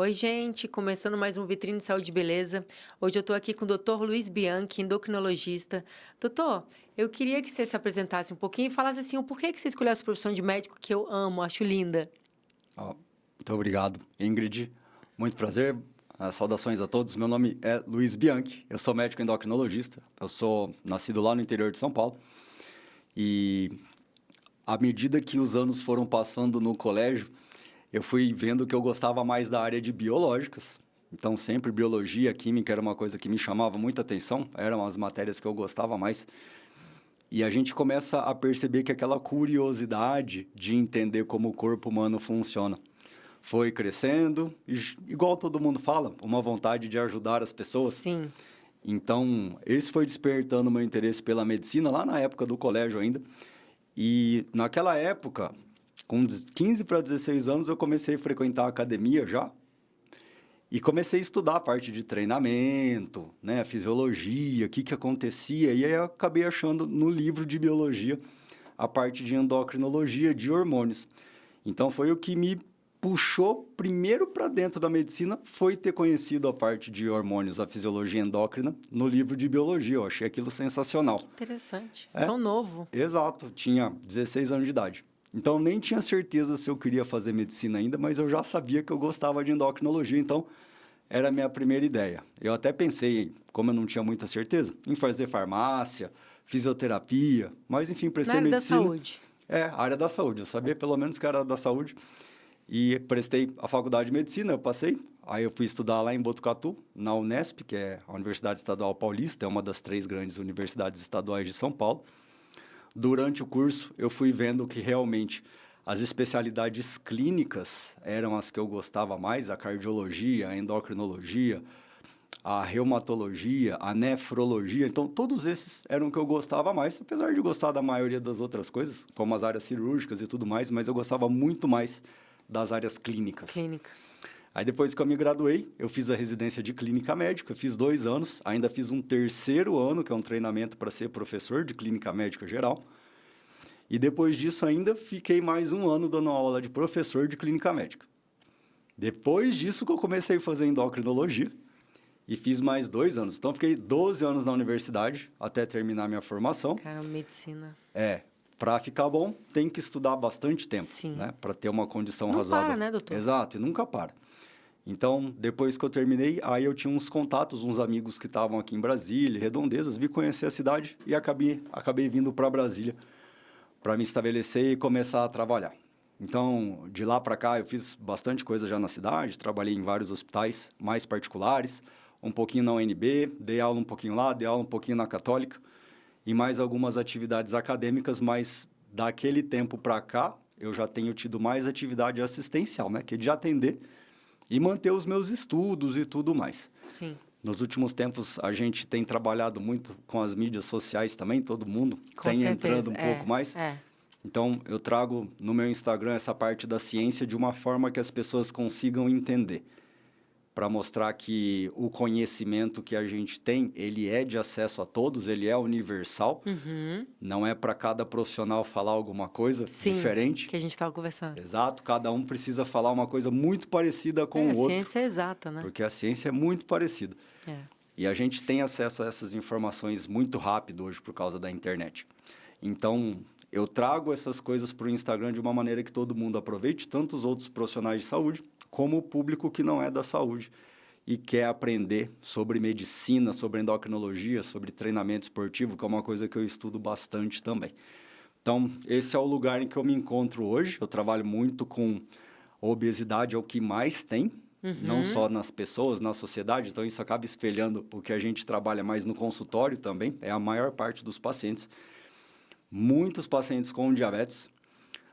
Oi, gente, começando mais um Vitrine Saúde e Beleza. Hoje eu estou aqui com o Dr. Luiz Bianchi, endocrinologista. Doutor, eu queria que você se apresentasse um pouquinho e falasse assim, o porquê que você escolheu essa profissão de médico que eu amo, acho linda. Muito obrigado, Ingrid. Muito prazer. Saudações a todos. Meu nome é Luiz Bianchi. Eu sou médico endocrinologista. Eu sou nascido lá no interior de São Paulo. E à medida que os anos foram passando no colégio, eu fui vendo que eu gostava mais da área de biológicas. Então, sempre biologia, química era uma coisa que me chamava muita atenção. Eram as matérias que eu gostava mais. E a gente começa a perceber que aquela curiosidade de entender como o corpo humano funciona foi crescendo, igual todo mundo fala, uma vontade de ajudar as pessoas. Sim. Então, esse foi despertando meu interesse pela medicina lá na época do colégio ainda. E naquela época, com 15 para 16 anos, eu comecei a frequentar a academia já. E comecei a estudar a parte de treinamento, né, fisiologia, o que acontecia. E aí eu acabei achando no livro de biologia a parte de endocrinologia, de hormônios. Então, foi o que me puxou primeiro para dentro da medicina, foi ter conhecido a parte de hormônios, a fisiologia endócrina, no livro de biologia. Eu achei aquilo sensacional. Interessante. É, Tão novo. exato. Tinha 16 anos de idade. Então, nem tinha certeza se eu queria fazer medicina ainda, mas eu já sabia que eu gostava de endocrinologia, então era a minha primeira ideia. Eu até pensei, como eu não tinha muita certeza, em fazer farmácia, fisioterapia, mas enfim, Na prestei área da medicina. saúde. A área da saúde. Eu sabia pelo menos que era da saúde. E prestei a faculdade de medicina, eu passei. Aí eu fui estudar lá em Botucatu, na Unesp, que é a Universidade Estadual Paulista, é uma das 3 grandes universidades estaduais de São Paulo. Durante o curso, eu fui vendo que realmente as especialidades clínicas eram as que eu gostava mais, a cardiologia, a endocrinologia, a reumatologia, a nefrologia. Então, todos esses eram o que eu gostava mais, apesar de gostar da maioria das outras coisas, como as áreas cirúrgicas e tudo mais, mas eu gostava muito mais das áreas clínicas. Clínicas. Aí, depois que eu me graduei, eu fiz a residência de clínica médica, fiz 2 anos, ainda fiz um terceiro ano, que é um treinamento para ser professor de clínica médica geral. E depois disso ainda fiquei mais um ano dando aula de professor de clínica médica. Depois disso que eu comecei a fazer endocrinologia e fiz mais 2 anos. Então, fiquei 12 anos na universidade até terminar minha formação. Cara, medicina. Para ficar bom, tem que estudar bastante tempo, Sim. né? Para ter uma condição Não razoável. para, né, doutor? Exato, e nunca para. Então, depois que eu terminei, aí eu tinha uns contatos, uns amigos que estavam aqui em Brasília, Redondezas, vi conhecer a cidade e acabei vindo para Brasília para me estabelecer e começar a trabalhar. Então, de lá para cá, eu fiz bastante coisa já na cidade, trabalhei em vários hospitais mais particulares, um pouquinho na UNB, dei aula um pouquinho lá, dei aula um pouquinho na Católica e mais algumas atividades acadêmicas, mas daquele tempo para cá, eu já tenho tido mais atividade assistencial, né? Que é de atender e manter os meus estudos e tudo mais. Sim. Nos últimos tempos, a gente tem trabalhado muito com as mídias sociais também, todo mundo Com tem certeza. entrando um pouco mais. Então, eu trago no meu Instagram essa parte da ciência de uma forma que as pessoas consigam entender, para mostrar que o conhecimento que a gente tem, ele é de acesso a todos, ele é universal, não é para cada profissional falar alguma coisa Sim, diferente. que a gente estava conversando. Exato, cada um precisa falar uma coisa muito parecida com A o outro, ciência é exata, né? porque a ciência é muito parecida. E a gente tem acesso a essas informações muito rápido hoje por causa da internet. Então, eu trago essas coisas para o Instagram de uma maneira que todo mundo aproveite, tanto os outros profissionais de saúde, como o público que não é da saúde e quer aprender sobre medicina, sobre endocrinologia, sobre treinamento esportivo, que é uma coisa que eu estudo bastante também. Então, esse é o lugar em que eu me encontro hoje. Eu trabalho muito com obesidade, é o que mais tem, não só nas pessoas, na sociedade. Então, isso acaba espelhando o que a gente trabalha mais no consultório também. É a maior parte dos pacientes. Muitos pacientes com diabetes,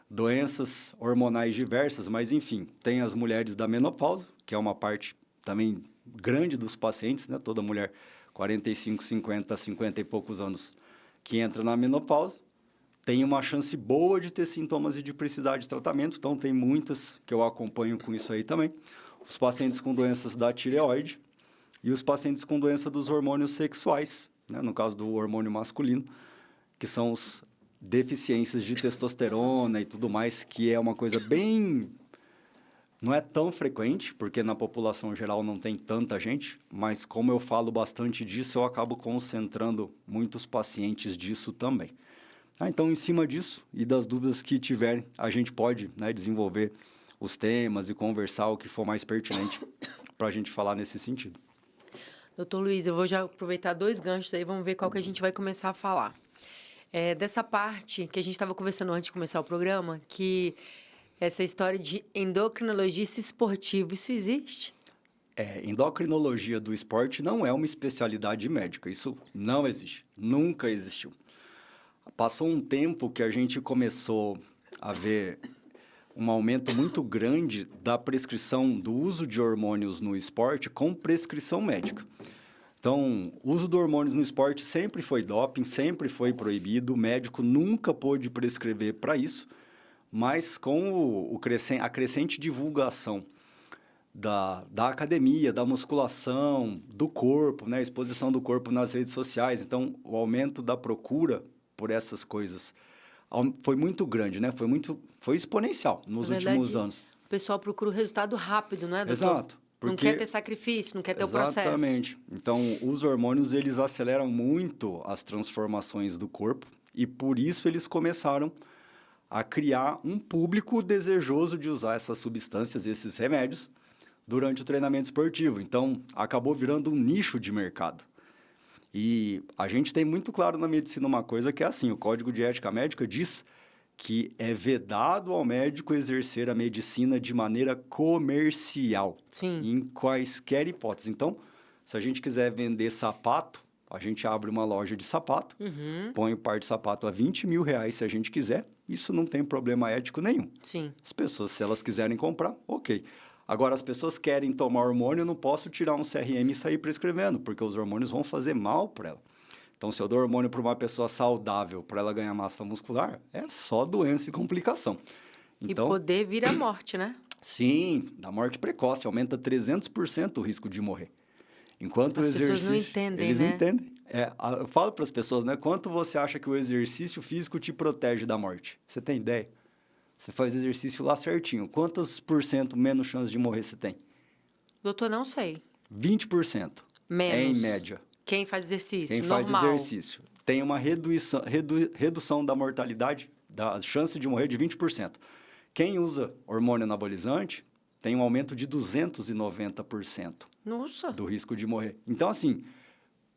doenças hormonais diversas, mas, enfim, tem as mulheres da menopausa, que é uma parte também grande dos pacientes, né? Toda mulher, 45, 50, 50 e poucos anos, que entra na menopausa, tem uma chance boa de ter sintomas e de precisar de tratamento, então tem muitas que eu acompanho com isso aí também. Os pacientes com doenças da tireoide e os pacientes com doença dos hormônios sexuais, né? No caso do hormônio masculino, que são os deficiências de testosterona e tudo mais, que é uma coisa bem Não é tão frequente, porque na população geral não tem tanta gente, mas como eu falo bastante disso, eu acabo concentrando muitos pacientes disso também. Então, em cima disso e das dúvidas que tiverem, a gente pode, né, desenvolver os temas e conversar o que for mais pertinente para a gente falar nesse sentido. Doutor Luiz, eu vou já aproveitar 2 ganchos aí, vamos ver qual que a gente vai começar a falar. Dessa parte que a gente estava conversando antes de começar o programa, que essa história de endocrinologista esportivo, isso existe? Endocrinologia do esporte não é uma especialidade médica, isso não existe, nunca existiu. Passou um tempo que a gente começou a ver um aumento muito grande da prescrição do uso de hormônios no esporte com prescrição médica. Então, o uso de hormônios no esporte sempre foi doping, sempre foi proibido, o médico nunca pôde prescrever para isso, mas com a crescente divulgação da academia, da musculação, do corpo, né? A exposição do corpo nas redes sociais, então o aumento da procura por essas coisas foi muito grande, né? Foi exponencial nos últimos anos. O pessoal procura o resultado rápido, não é, doutor? Exato. Não quer ter sacrifício, não quer ter o processo. Exatamente. Então, os hormônios, eles aceleram muito as transformações do corpo e, por isso, eles começaram a criar um público desejoso de usar essas substâncias, esses remédios, durante o treinamento esportivo. Então, acabou virando um nicho de mercado. E a gente tem muito claro na medicina uma coisa que é assim, o Código de Ética Médica diz que é vedado ao médico exercer a medicina de maneira comercial. Sim. Em quaisquer hipóteses. Então, se a gente quiser vender sapato, a gente abre uma loja de sapato, põe o par de sapato a R$20.000 se a gente quiser. Isso não tem problema ético nenhum. Sim. As pessoas, se elas quiserem comprar, ok. Agora, as pessoas querem tomar hormônio, eu não posso tirar um CRM e sair prescrevendo, porque os hormônios vão fazer mal para ela. Então, se eu dou hormônio para uma pessoa saudável, para ela ganhar massa muscular, é só doença e complicação. Então, e poder vir à morte, né? Sim, da morte precoce, aumenta 300% o risco de morrer. Enquanto as o exercício... pessoas não entendem, eles né? não entendem. Eu falo para as pessoas, né? Quanto você acha que o exercício físico te protege da morte? Você tem ideia? Você faz exercício lá certinho. Quantos por cento menos chance de morrer você tem? Doutor, não sei. 20%. Menos. Em média. Quem faz exercício, Quem normal. faz exercício. Tem uma redução da mortalidade, da chance de morrer de 20%. Quem usa hormônio anabolizante tem um aumento de 290%. Nossa. Do risco de morrer. Então, assim,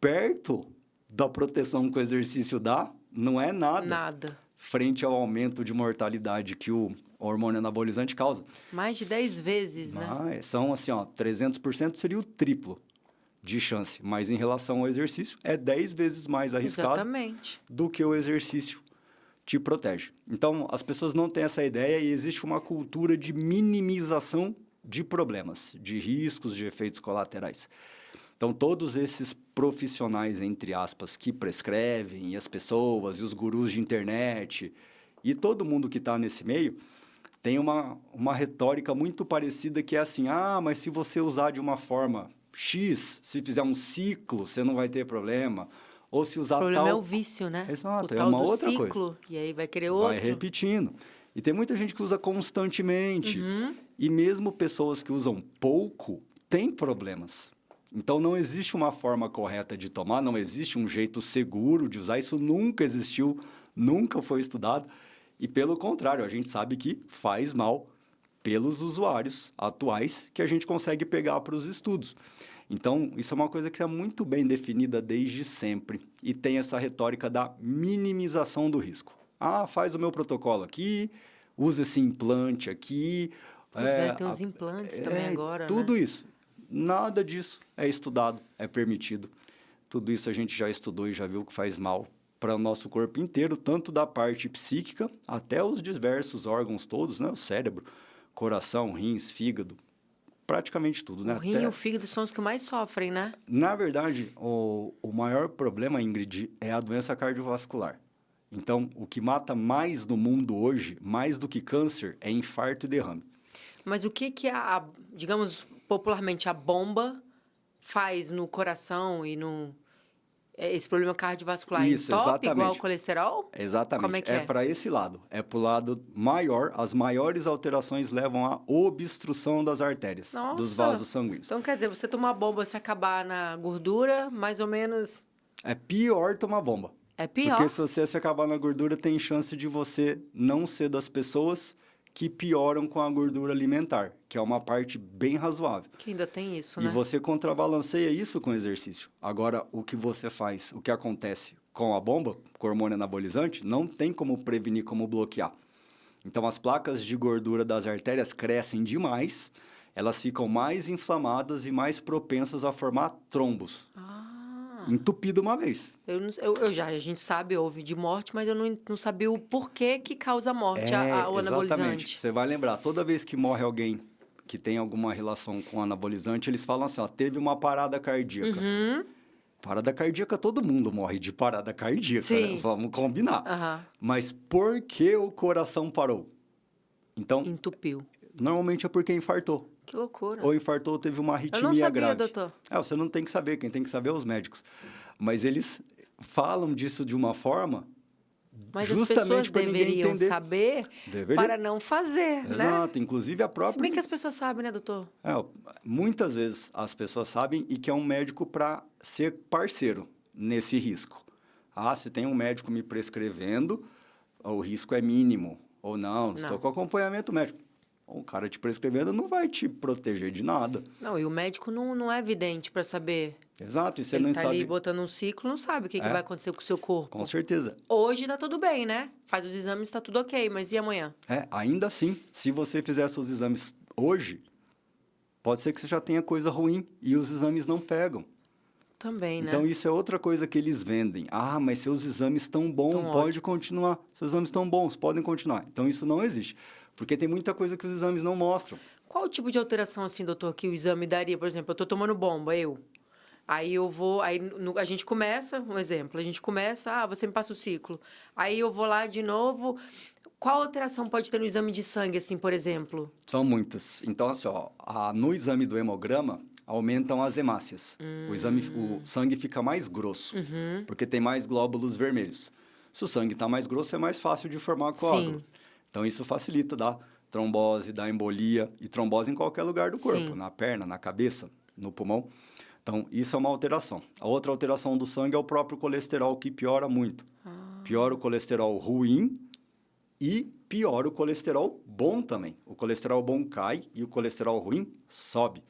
perto da proteção que o exercício dá, não é nada. Nada. Frente ao aumento de mortalidade que o hormônio anabolizante causa. Mais de 10 vezes, né? São assim, 300% seria o triplo de chance. Mas em relação ao exercício, é 10 vezes mais arriscado. Exatamente. Do que o exercício te protege. Então, as pessoas não têm essa ideia e existe uma cultura de minimização de problemas, de riscos, de efeitos colaterais. Então, todos esses profissionais, entre aspas, que prescrevem, e as pessoas, e os gurus de internet, e todo mundo que está nesse meio, tem uma retórica muito parecida que é assim, mas se você usar de uma forma X, se fizer um ciclo, você não vai ter problema. Ou se usar tal... O problema é o vício, né? Exato, é uma do outra ciclo, coisa. E aí vai querer outro. Vai repetindo. E tem muita gente que usa constantemente. E mesmo pessoas que usam pouco, têm problemas. Então, não existe uma forma correta de tomar, não existe um jeito seguro de usar. Isso nunca existiu, nunca foi estudado. E, pelo contrário, a gente sabe que faz mal pelos usuários atuais que a gente consegue pegar para os estudos. Então, isso é uma coisa que é muito bem definida desde sempre. E tem essa retórica da minimização do risco. Faz o meu protocolo aqui, usa esse implante aqui. Tem os implantes também agora, tudo né? isso. Nada disso é estudado, é permitido. Tudo isso a gente já estudou e já viu que faz mal para o nosso corpo inteiro, tanto da parte psíquica até os diversos órgãos todos, né? O cérebro, coração, rins, fígado, praticamente tudo, né? O rim e o fígado são os que mais sofrem, né? Na verdade, o maior problema, Ingrid, é a doença cardiovascular. Então, o que mata mais no mundo hoje, mais do que câncer, é infarto e derrame. Mas o que digamos, popularmente, a bomba faz no coração e no... esse problema cardiovascular Isso, entope exatamente. igual ao colesterol? Exatamente. Como é que é? Para esse lado. É para o lado maior. As maiores alterações levam à obstrução das artérias, dos Nossa! vasos sanguíneos. Então, quer dizer, você tomar bomba, se acabar na gordura, mais ou menos... É pior tomar bomba. É pior? Porque se você se acabar na gordura, tem chance de você não ser das pessoas que pioram com a gordura alimentar, que é uma parte bem razoável. Que ainda tem isso, E né? você contrabalanceia isso com exercício. Agora, o que você faz, o que acontece com a bomba, com o hormônio anabolizante, não tem como prevenir, como bloquear. Então, as placas de gordura das artérias crescem demais, elas ficam mais inflamadas e mais propensas a formar trombos. Entupido uma vez. A gente sabe, houve de morte, mas eu não sabia o porquê que causa morte o Exatamente. anabolizante. Você vai lembrar, toda vez que morre alguém que tem alguma relação com anabolizante, eles falam assim, ó, teve uma parada cardíaca. Parada cardíaca, todo mundo morre de parada cardíaca, Sim. né? Vamos combinar. Aham. Mas por que o coração parou? Então, Entupiu. normalmente é porque infartou. Que loucura. Ou infartou, teve uma arritmia Eu não sabia, grave. doutor. Você não tem que saber, quem tem que saber é os médicos. Mas eles falam disso de uma forma Mas as justamente pessoas para ninguém deveriam entender. saber para não fazer, né? Exato, inclusive a própria... Se bem que as pessoas sabem, né, doutor? Muitas vezes as pessoas sabem e que é um médico para ser parceiro nesse risco. Se tem um médico me prescrevendo, o risco é mínimo. Ou não, estou com acompanhamento médico. O cara te prescrevendo não vai te proteger de nada. Não, e o médico não é evidente para saber. Exato, e você Ele não tá sabe... ali botando um ciclo, não sabe o que vai acontecer com o seu corpo. Com certeza. Hoje tá tudo bem, né? Faz os exames, tá tudo ok, mas e amanhã? Ainda assim, se você fizer seus exames hoje, pode ser que você já tenha coisa ruim e os exames não pegam. Também, né? Então, isso é outra coisa que eles vendem. Mas seus exames estão bons, Tão pode ótimos. continuar. Seus exames estão bons, podem continuar. Então, isso não existe. Porque tem muita coisa que os exames não mostram. Qual o tipo de alteração, assim, doutor, que o exame daria? Por exemplo, eu tô tomando bomba, Aí eu vou, a gente começa, um exemplo, a gente começa, você me passa o ciclo. Aí eu vou lá de novo. Qual alteração pode ter no exame de sangue, assim, por exemplo? São muitas. Então, assim, no exame do hemograma, aumentam as hemácias. O sangue fica mais grosso, porque tem mais glóbulos vermelhos. Se o sangue está mais grosso, é mais fácil de formar coágulo. Sim. Então, isso facilita da trombose, da embolia, e trombose em qualquer lugar do corpo, Sim. na perna, na cabeça, no pulmão. Então, isso é uma alteração. A outra alteração do sangue é o próprio colesterol, que piora muito. Piora o colesterol ruim e piora o colesterol bom também. O colesterol bom cai e o colesterol ruim sobe.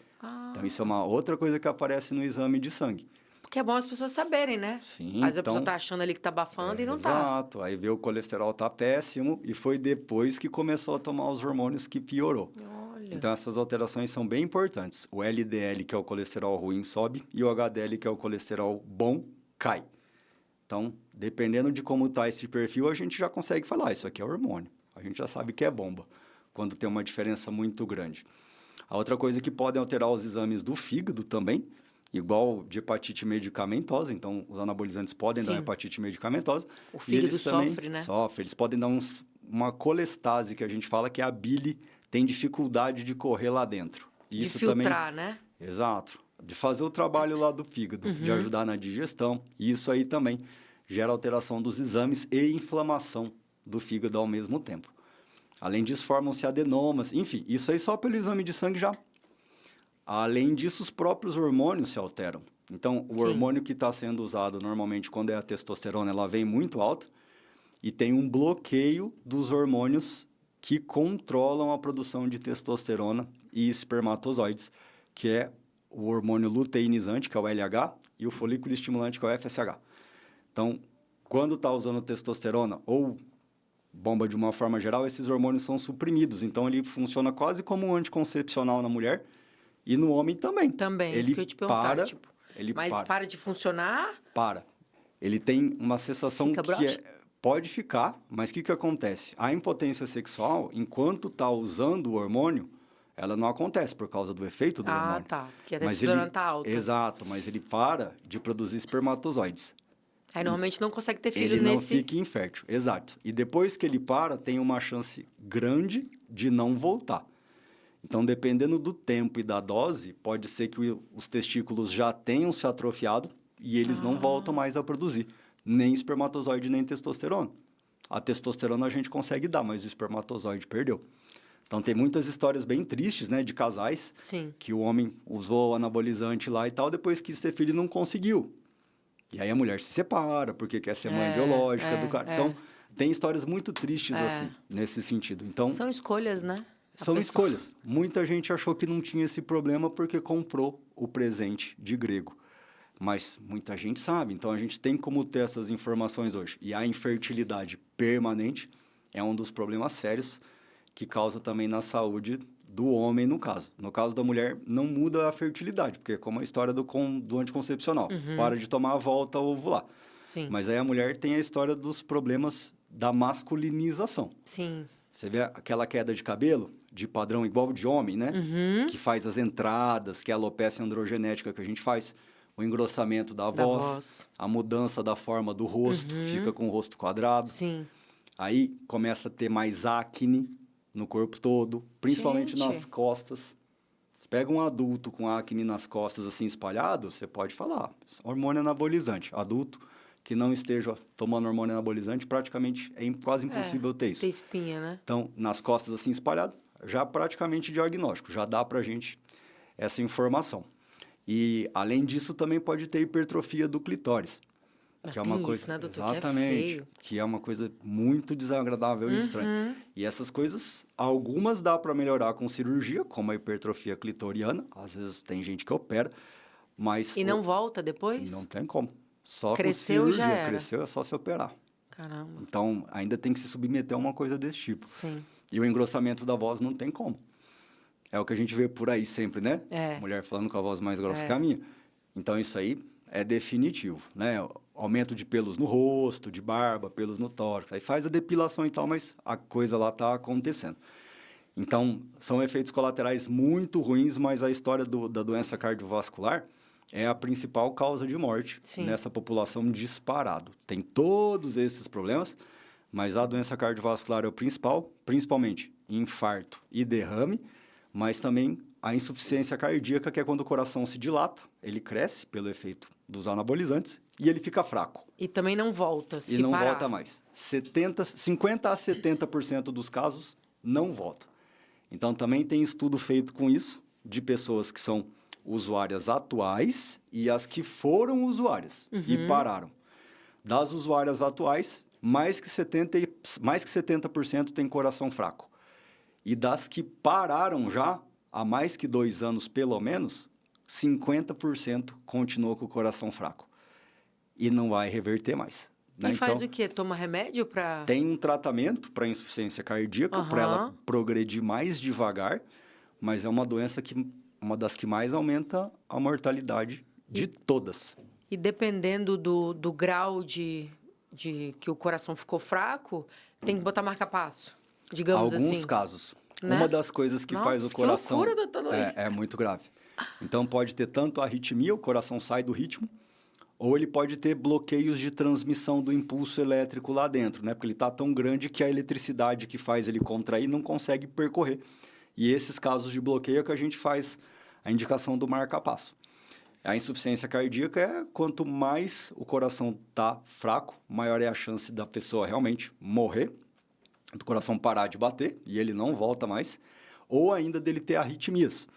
Então, isso é uma outra coisa que aparece no exame de sangue. Porque é bom as pessoas saberem, né? Sim, Às vezes a pessoa tá achando ali que tá abafando e não tá. Exato. Aí vê o colesterol tá péssimo e foi depois que começou a tomar os hormônios que piorou. Olha. Então, essas alterações são bem importantes. O LDL, que é o colesterol ruim, sobe e o HDL, que é o colesterol bom, cai. Então, dependendo de como está esse perfil, a gente já consegue falar, isso aqui é hormônio. A gente já sabe que é bomba, quando tem uma diferença muito grande. A outra coisa que pode alterar os exames do fígado também, igual de hepatite medicamentosa. Então, os anabolizantes podem dar hepatite medicamentosa. O fígado eles também sofre, né? Sofre. Eles podem dar uma colestase, que a gente fala que a bile tem dificuldade de correr lá dentro. Isso de filtrar, também, né? Exato. De fazer o trabalho lá do fígado, de ajudar na digestão. E isso aí também gera alteração dos exames e inflamação do fígado ao mesmo tempo. Além disso, formam-se adenomas. Enfim, isso aí só pelo exame de sangue já. Além disso, os próprios hormônios se alteram. Então, o hormônio que está sendo usado normalmente quando é a testosterona, ela vem muito alta e tem um bloqueio dos hormônios que controlam a produção de testosterona e espermatozoides, que é o hormônio luteinizante, que é o LH, e o folículo estimulante, que é o FSH. Então, quando está usando testosterona ou bomba de uma forma geral, esses hormônios são suprimidos. Então, ele funciona quase como um anticoncepcional na mulher e no homem também. Também, ele isso que eu ia te perguntar. Mas para de funcionar? Para. Ele tem uma sensação Fica broxa? pode ficar, mas o que acontece? A impotência sexual, enquanto está usando o hormônio, ela não acontece por causa do efeito do hormônio. Tá. Porque a testosterona está alta. Exato, mas ele para de produzir espermatozoides. Aí normalmente não consegue ter filho Ele nesse... não fica infértil, exato. E depois que ele para, tem uma chance grande de não voltar. Então, dependendo do tempo e da dose, pode ser que os testículos já tenham se atrofiado e eles não voltam mais a produzir nem espermatozoide, nem testosterona. A testosterona a gente consegue dar, mas o espermatozoide perdeu. Então, tem muitas histórias bem tristes, né, de casais que o homem usou o anabolizante lá e tal, depois quis ter filho e não conseguiu. E aí a mulher se separa, porque quer ser mãe biológica do cara. Então, tem histórias muito tristes assim, nesse sentido. Então, são escolhas, né? São escolhas. Muita gente achou que não tinha esse problema porque comprou o presente de grego. Mas muita gente sabe. Então, a gente tem como ter essas informações hoje. E a infertilidade permanente é um dos problemas sérios que causa também na saúde do homem, no caso. No caso da mulher, não muda a fertilidade, porque é como a história do anticoncepcional. Para de tomar a volta a ovular. Sim. Mas aí a mulher tem a história dos problemas da masculinização. Sim. Você vê aquela queda de cabelo, de padrão igual de homem, né? Que faz as entradas, que é a alopecia androgenética que a gente faz. O engrossamento da voz, a mudança da forma do rosto, fica com o rosto quadrado. Sim. Aí começa a ter mais acne no corpo todo, principalmente nas costas. Você pega um adulto com acne nas costas assim espalhado, você pode falar, hormônio anabolizante. Adulto que não esteja tomando hormônio anabolizante, praticamente é quase impossível ter isso. Ter espinha, né? Então, nas costas assim espalhado, já praticamente diagnóstico, já dá pra gente essa informação. E, além disso, também pode ter hipertrofia do clitóris. Que é uma coisa, isso, né, doutor? exatamente, que é feio. Que é uma coisa muito desagradável e estranha. E essas coisas, algumas dá para melhorar com cirurgia, como a hipertrofia clitoriana. Às vezes tem gente que opera, mas... E não volta depois? Não tem como. Só cresceu, com cirurgia. já era. Cresceu é só se operar. Caramba. Então, ainda tem que se submeter a uma coisa desse tipo. Sim. E o engrossamento da voz não tem como. É o que a gente vê por aí sempre, né? Mulher falando com a voz mais grossa que a minha. Então, isso aí é definitivo, né? Aumento de pelos no rosto, de barba, pelos no tórax. Aí faz a depilação e tal, mas a coisa lá está acontecendo. Então, são efeitos colaterais muito ruins, mas a história da doença cardiovascular é a principal causa de morte nessa população disparado. Tem todos esses problemas, mas a doença cardiovascular é o principal, principalmente infarto e derrame, mas também a insuficiência cardíaca, que é quando o coração se dilata, ele cresce pelo efeito dos anabolizantes e ele fica fraco. E também não volta, E não volta mais. 50% a 70% dos casos não volta. Então, também tem estudo feito com isso, de pessoas que são usuárias atuais e as que foram usuárias e pararam. Das usuárias atuais, mais que 70% tem coração fraco. E das que pararam já, há mais que 2 anos pelo menos, 50% continuou com o coração fraco. E não vai reverter mais. E faz o quê? Toma remédio para... Tem um tratamento para insuficiência cardíaca, para ela progredir mais devagar, mas é uma doença que uma das que mais aumenta a mortalidade de todas. E dependendo do grau de que o coração ficou fraco, tem que botar marca-passo, digamos assim. Alguns casos. Né? Uma das coisas que faz o coração... Que loucura, doutor Luiz. É muito grave. Então, pode ter tanto arritmia, o coração sai do ritmo, ou ele pode ter bloqueios de transmissão do impulso elétrico lá dentro, né? Porque ele está tão grande que a eletricidade que faz ele contrair não consegue percorrer. E esses casos de bloqueio é que a gente faz a indicação do marca-passo. A insuficiência cardíaca é quanto mais o coração está fraco, maior é a chance da pessoa realmente morrer, do coração parar de bater e ele não volta mais, ou ainda dele ter arritmias.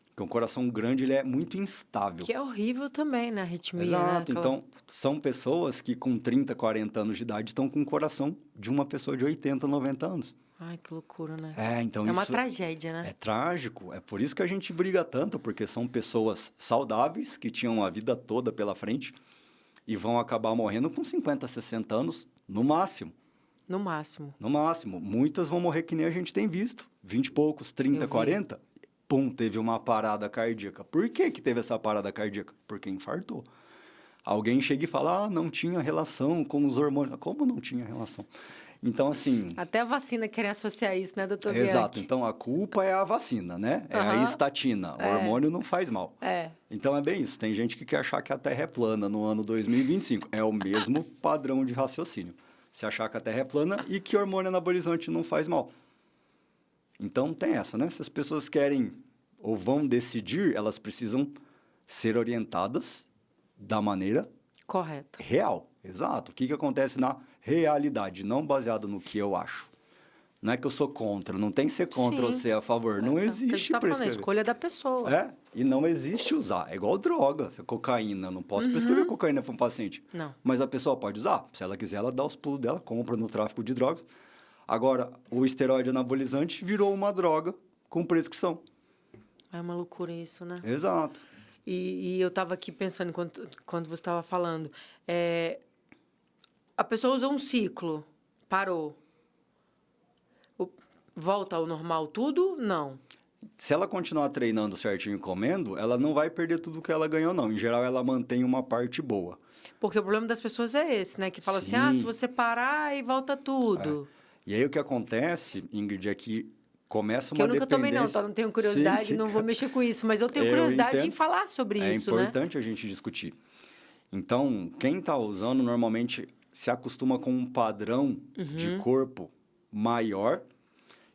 Porque um coração grande ele é muito instável. Que é horrível também, né? Arritmia, Exato. né? Então, são pessoas que com 30, 40 anos de idade estão com o coração de uma pessoa de 80, 90 anos. Ai, que loucura, né? Então é isso uma tragédia, né? É trágico. É por isso que a gente briga tanto, porque são pessoas saudáveis, que tinham a vida toda pela frente, e vão acabar morrendo com 50, 60 anos, no máximo. No máximo. No máximo. Muitas vão morrer que nem a gente tem visto. 20 e poucos, 30, 40. Pum, teve uma parada cardíaca. Por que teve essa parada cardíaca? Porque infartou. Alguém chega e fala, não tinha relação com os hormônios. Como não tinha relação? Então, assim... Até a vacina quer associar isso, né, doutor Bianchi? Exato. Então, a culpa é a vacina, né? É a estatina. O hormônio não faz mal. Então, é bem isso. Tem gente que quer achar que a Terra é plana no ano 2025. É o mesmo padrão de raciocínio. Se achar que a Terra é plana e que hormônio anabolizante não faz mal. Então, tem essa, né? Se as pessoas querem ou vão decidir, elas precisam ser orientadas da maneira correta. real. Exato. O que acontece na realidade, não baseado no que eu acho. Não é que eu sou contra, não tem que ser contra ou ser a favor. Não existe a gente tá falando, a escolha da pessoa. E não existe usar. É igual droga, cocaína. Eu não posso prescrever cocaína para um paciente. Não. Mas a pessoa pode usar. Se ela quiser, ela dá os pulos dela, compra no tráfico de drogas. Agora, o esteroide anabolizante virou uma droga com prescrição. É uma loucura isso, né? Exato. E eu estava aqui pensando, quando você estava falando, a pessoa usou um ciclo, parou. Volta ao normal tudo? Não. Se ela continuar treinando certinho e comendo, ela não vai perder tudo que ela ganhou, não. Em geral, ela mantém uma parte boa. Porque o problema das pessoas é esse, né? Que fala assim, se você parar, aí volta tudo. E aí, o que acontece, Ingrid, é que começa uma dependência... Que eu nunca tomei, não, então não tenho curiosidade, não vou mexer com isso. Mas eu tenho curiosidade em falar sobre isso, né? É importante a gente discutir. Então, quem está usando, normalmente, se acostuma com um padrão de corpo maior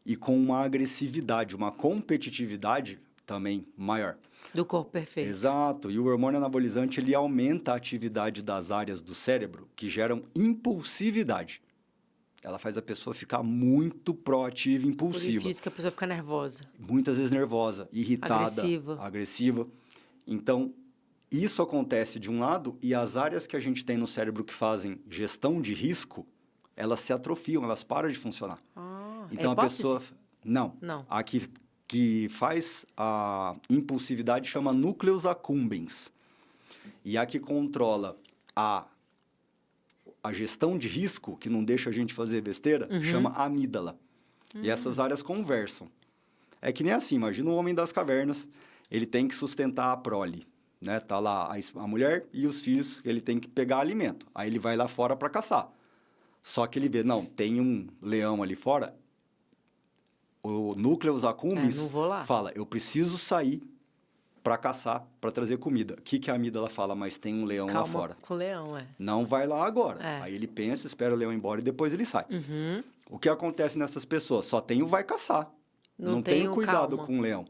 e com uma agressividade, uma competitividade também maior. Do corpo perfeito. Exato. E o hormônio anabolizante, ele aumenta a atividade das áreas do cérebro que geram impulsividade. Ela faz a pessoa ficar muito proativa e impulsiva. Por isso que diz que a pessoa fica nervosa. Muitas vezes nervosa, irritada, agressiva. Então, isso acontece de um lado e as áreas que a gente tem no cérebro que fazem gestão de risco, elas se atrofiam, elas param de funcionar. Então, a pessoa... Não. A que faz a impulsividade chama núcleos accumbens. E a que controla a gestão de risco, que não deixa a gente fazer besteira, chama amígdala. E essas áreas conversam. É que nem assim, imagina o homem das cavernas, ele tem que sustentar a prole, né? Tá lá a mulher e os filhos, ele tem que pegar alimento. Aí ele vai lá fora para caçar. Só que ele vê, não, tem um leão ali fora, o núcleus accumbens fala, eu preciso sair para caçar, para trazer comida. O que a amígdala fala? Mas tem um leão lá fora. Com o leão, Não vai lá agora. Aí ele pensa, espera o leão ir embora e depois ele sai. O que acontece nessas pessoas? Só tem o vai caçar. Não tem cuidado com o leão.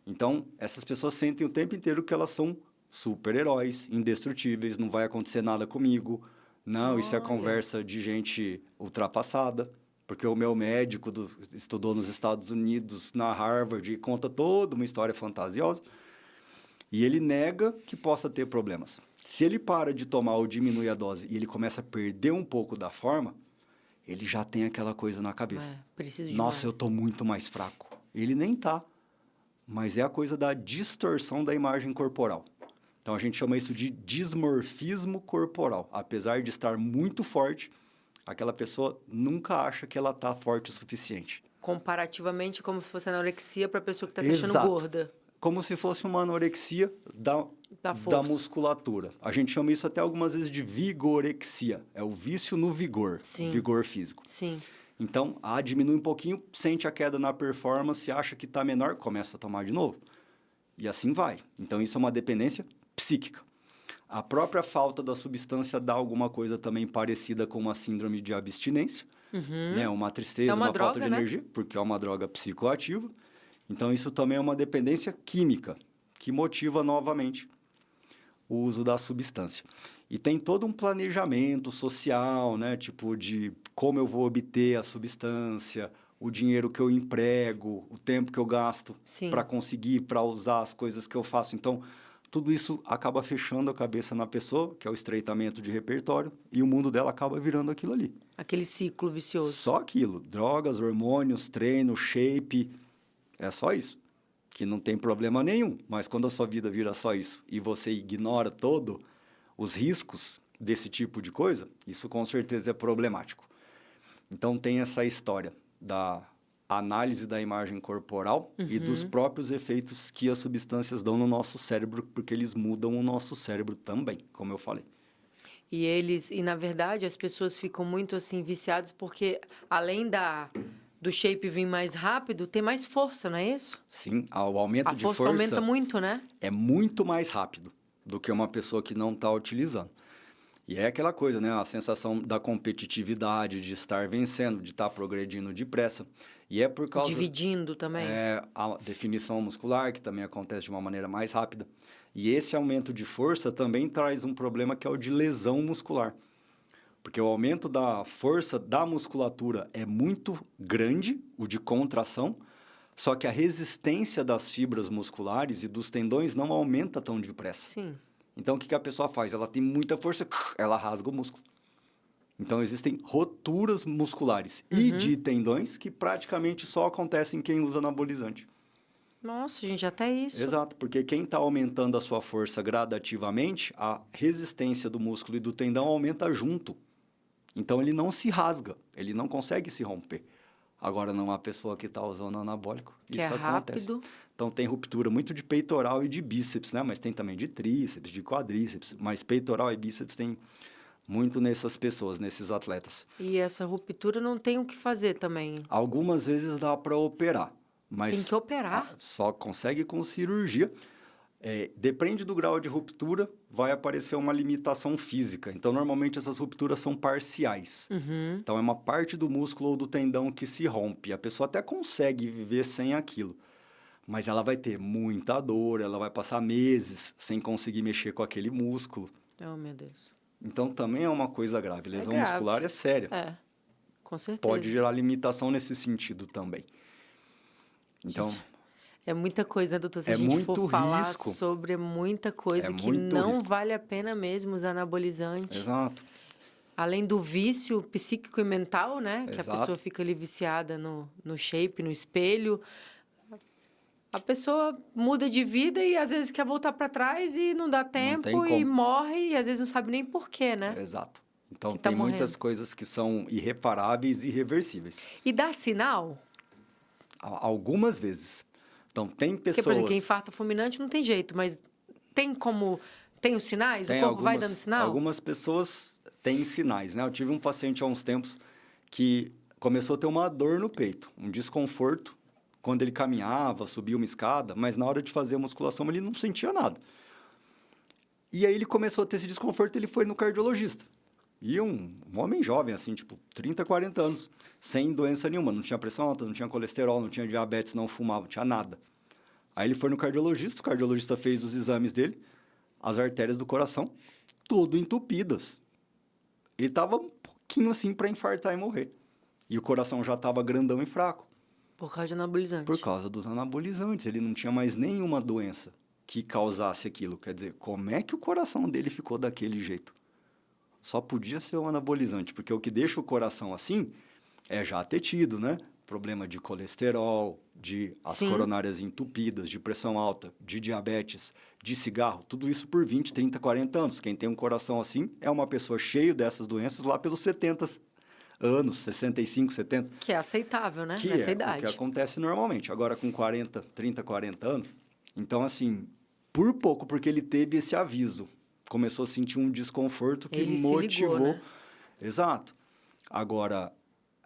Então, essas pessoas sentem o tempo inteiro que elas são super-heróis, indestrutíveis, não vai acontecer nada comigo. Não, isso é conversa de gente ultrapassada. Porque o meu médico estudou nos Estados Unidos, na Harvard, e conta toda uma história fantasiosa. E ele nega que possa ter problemas. Se ele para de tomar ou diminui a dose e ele começa a perder um pouco da forma, ele já tem aquela coisa na cabeça. Preciso de Nossa, eu estou muito mais fraco. Ele nem tá. Mas é a coisa da distorção da imagem corporal. Então, a gente chama isso de dismorfismo corporal. Apesar de estar muito forte, aquela pessoa nunca acha que ela está forte o suficiente. Comparativamente, como se fosse anorexia para a pessoa que está se achando gorda. Como se fosse uma anorexia da musculatura. A gente chama isso até algumas vezes de vigorexia. É o vício no vigor, o vigor físico. Sim. Então, diminui um pouquinho, sente a queda na performance, acha que está menor, começa a tomar de novo. E assim vai. Então, isso é uma dependência psíquica. A própria falta da substância dá alguma coisa também parecida com uma síndrome de abstinência, né? Uma tristeza, uma falta de energia, porque é uma droga psicoativa. Então, isso também é uma dependência química, que motiva novamente o uso da substância. E tem todo um planejamento social, né? Tipo, de como eu vou obter a substância, o dinheiro que eu emprego, o tempo que eu gasto para conseguir, para usar as coisas que eu faço. Então, tudo isso acaba fechando a cabeça na pessoa, que é o estreitamento de repertório, e o mundo dela acaba virando aquilo ali. Aquele ciclo vicioso. Só aquilo. Drogas, hormônios, treino, shape. É só isso. Que não tem problema nenhum. Mas quando a sua vida vira só isso e você ignora todos os riscos desse tipo de coisa, isso com certeza é problemático. Então, tem essa história da análise da imagem corporal e dos próprios efeitos que as substâncias dão no nosso cérebro, porque eles mudam o nosso cérebro também, como eu falei. E na verdade, as pessoas ficam muito assim viciadas porque além do shape vir mais rápido, tem mais força, não é isso? Sim, o aumento de força aumenta muito, né? É muito mais rápido do que uma pessoa que não está utilizando. E é aquela coisa, né? A sensação da competitividade, de estar vencendo, de estar progredindo depressa. E é por causa... Dividindo também. A definição muscular, que também acontece de uma maneira mais rápida. E esse aumento de força também traz um problema que é o de lesão muscular. Porque o aumento da força da musculatura é muito grande, o de contração, só que a resistência das fibras musculares e dos tendões não aumenta tão depressa. Sim. Então, o que a pessoa faz? Ela tem muita força, ela rasga o músculo. Então, existem roturas musculares e de tendões que praticamente só acontecem em quem usa anabolizante. Nossa, gente, até isso. Exato, porque quem está aumentando a sua força gradativamente, a resistência do músculo e do tendão aumenta junto. Então, ele não se rasga, ele não consegue se romper. Agora, não há pessoa que está usando anabólico, Que isso é acontece. rápido. Então, tem ruptura muito de peitoral e de bíceps, né? Mas tem também de tríceps, de quadríceps. Mas peitoral e bíceps tem muito nessas pessoas, nesses atletas. E essa ruptura não tem o que fazer também. Algumas vezes dá para operar, mas Tem que operar? só consegue com cirurgia. Depende do grau de ruptura, vai aparecer uma limitação física. Então, normalmente, essas rupturas são parciais. Então, é uma parte do músculo ou do tendão que se rompe. A pessoa até consegue viver sem aquilo, mas ela vai ter muita dor, ela vai passar meses sem conseguir mexer com aquele músculo. Oh, meu Deus. Então, também é uma coisa grave. Lesão grave. muscular é séria. É, com certeza. Pode gerar limitação nesse sentido também. Então, é muita coisa, né, doutor? Se a é gente muito for falar risco. sobre muita coisa É que muito não risco. vale a pena mesmo usar anabolizante. exato. Além do vício psíquico e mental, né? Que a Exato. pessoa fica ali viciada no shape, no espelho. A pessoa muda de vida e às vezes quer voltar para trás e não dá tempo tem e como. morre e às vezes não sabe nem porquê, né? Exato. Então, Que tá tem muitas morrendo. coisas que são irreparáveis e irreversíveis. E dá sinal? Algumas vezes. Então, tem Porque, pessoas... por exemplo, quem infarta fulminante não tem jeito, mas tem como... Tem os sinais? O corpo vai dando sinal? Algumas pessoas têm sinais, né? Eu tive um paciente há uns tempos que começou a ter uma dor no peito, um desconforto quando ele caminhava, subia uma escada, mas na hora de fazer a musculação ele não sentia nada. E aí ele começou a ter esse desconforto, ele foi no cardiologista. E um homem jovem, assim, tipo 30, 40 anos, sem doença nenhuma, não tinha pressão alta, não tinha colesterol, não tinha diabetes, não fumava, não tinha nada. Aí ele foi no cardiologista, o cardiologista fez os exames dele, as artérias do coração, todo entupidas. Ele estava um pouquinho assim para infartar e morrer. E o coração já estava grandão e fraco. Por causa de anabolizante. Por causa dos anabolizantes. Ele não tinha mais nenhuma doença que causasse aquilo. Quer dizer, como é que o coração dele ficou daquele jeito? Só podia ser um anabolizante, porque o que deixa o coração assim é já ter tido, né? Problema de colesterol, de as Sim. coronárias entupidas, de pressão alta, de diabetes, de cigarro, tudo isso por 20, 30, 40 anos. Quem tem um coração assim é uma pessoa cheia dessas doenças lá pelos 70 anos, 65, 70. Que é aceitável, né? Que Nessa é idade. o que acontece normalmente. Agora, com 30, 40 anos, então, assim, por pouco, porque ele teve esse aviso, começou a sentir um desconforto que Ele motivou... se ligou, né? Exato. Agora,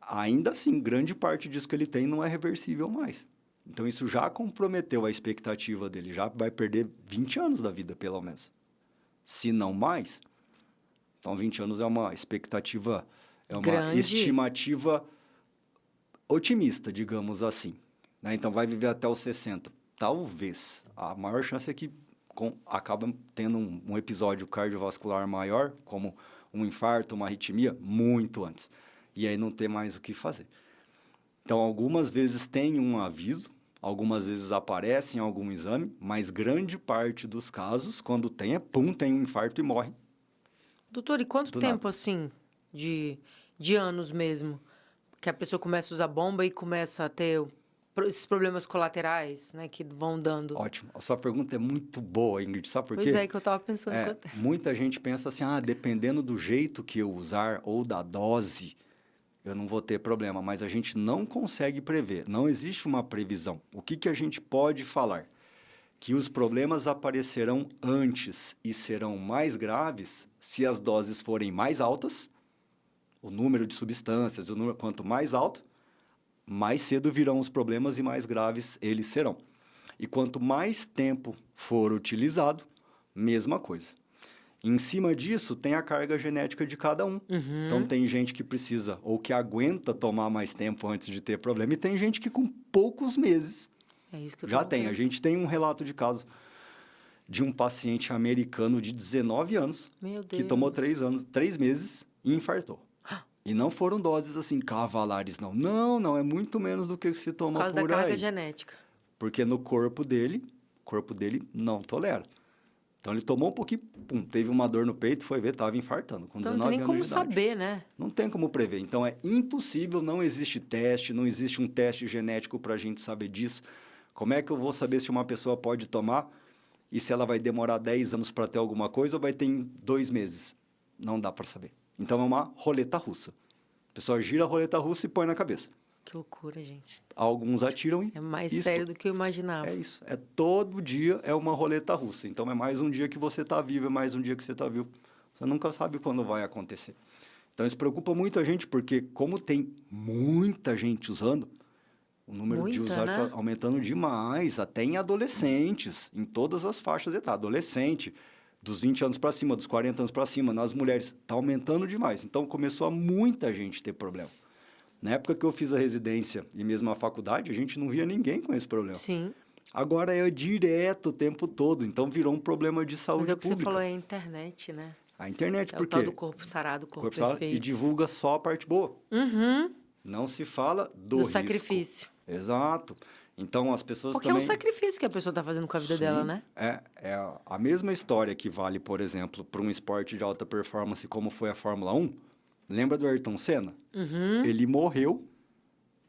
ainda assim, grande parte disso que ele tem não é reversível mais. Então, isso já comprometeu a expectativa dele, já vai perder 20 anos da vida, pelo menos. Se não mais. Então, 20 anos é uma expectativa... É uma grande. estimativa otimista, digamos assim. Né? Então, vai viver até os 60. Talvez. A maior chance é que acaba tendo um episódio cardiovascular maior, como um infarto, uma arritmia, muito antes. E aí não ter mais o que fazer. Então, algumas vezes tem um aviso, algumas vezes aparece em algum exame, mas grande parte dos casos, quando tem, tem um infarto e morre. Doutor, e quanto Do tempo, nada. assim, de anos mesmo, que a pessoa começa a usar bomba e começa a ter esses problemas colaterais, né, que vão dando? Ótimo. A sua pergunta é muito boa, Ingrid. Sabe por quê? Pois é, que eu estava pensando. Muita gente pensa assim, dependendo do jeito que eu usar ou da dose, eu não vou ter problema. Mas a gente não consegue prever. Não existe uma previsão. O que a gente pode falar? Que os problemas aparecerão antes e serão mais graves se as doses forem mais altas, o número de substâncias, quanto mais alto, mais cedo virão os problemas e mais graves eles serão. E quanto mais tempo for utilizado, mesma coisa. Em cima disso, tem a carga genética de cada um. Então, tem gente que precisa ou que aguenta tomar mais tempo antes de ter problema, e tem gente que com poucos meses É isso que eu já tava tem. A pensando. gente tem um relato de caso de um paciente americano de 19 anos Meu que Deus. tomou 3 meses e infartou. E não foram doses assim cavalares, não. Não, é muito menos do que se toma Por causa por da carga aí. genética. Porque no corpo dele não tolera. Então, ele tomou um pouquinho, pum, teve uma dor no peito, foi ver, estava infartando, com Então 19 não tem nem anos como de idade. saber, né? Não tem como prever. Então, é impossível, não existe teste, não existe um teste genético para a gente saber disso. Como é que eu vou saber se uma pessoa pode tomar e se ela vai demorar 10 anos para ter alguma coisa ou vai ter em 2 meses? Não dá para saber. Então, é uma roleta russa. A pessoa gira a roleta russa e põe na cabeça. Que loucura, gente. Alguns atiram e É mais isso. sério do que eu imaginava. É isso. É todo dia é uma roleta russa. Então, é mais um dia que você está vivo, é mais um dia que você está vivo. Você nunca sabe quando vai acontecer. Então, isso preocupa muito a gente, porque como tem muita gente usando, o número de usuários está aumentando demais, até em adolescentes, em todas as faixas etárias. Adolescente, dos 20 anos para cima, dos 40 anos para cima, nas mulheres, está aumentando demais. Então, começou a muita gente ter problema. Na época que eu fiz a residência e mesmo a faculdade, a gente não via ninguém com esse problema. Sim. Agora é direto o tempo todo, então virou um problema de saúde Mas é o que pública. você falou, é a internet, né? A internet, É por o tal quê? do corpo sarado, corpo sarado, perfeito. e divulga só a parte boa. Uhum. Não se fala do risco. sacrifício. Exato. Então, as pessoas Porque também... é um sacrifício que a pessoa está fazendo com a vida dela, né? É a mesma história que vale, por exemplo, para um esporte de alta performance como foi a Fórmula 1. Lembra do Ayrton Senna? Uhum. Ele morreu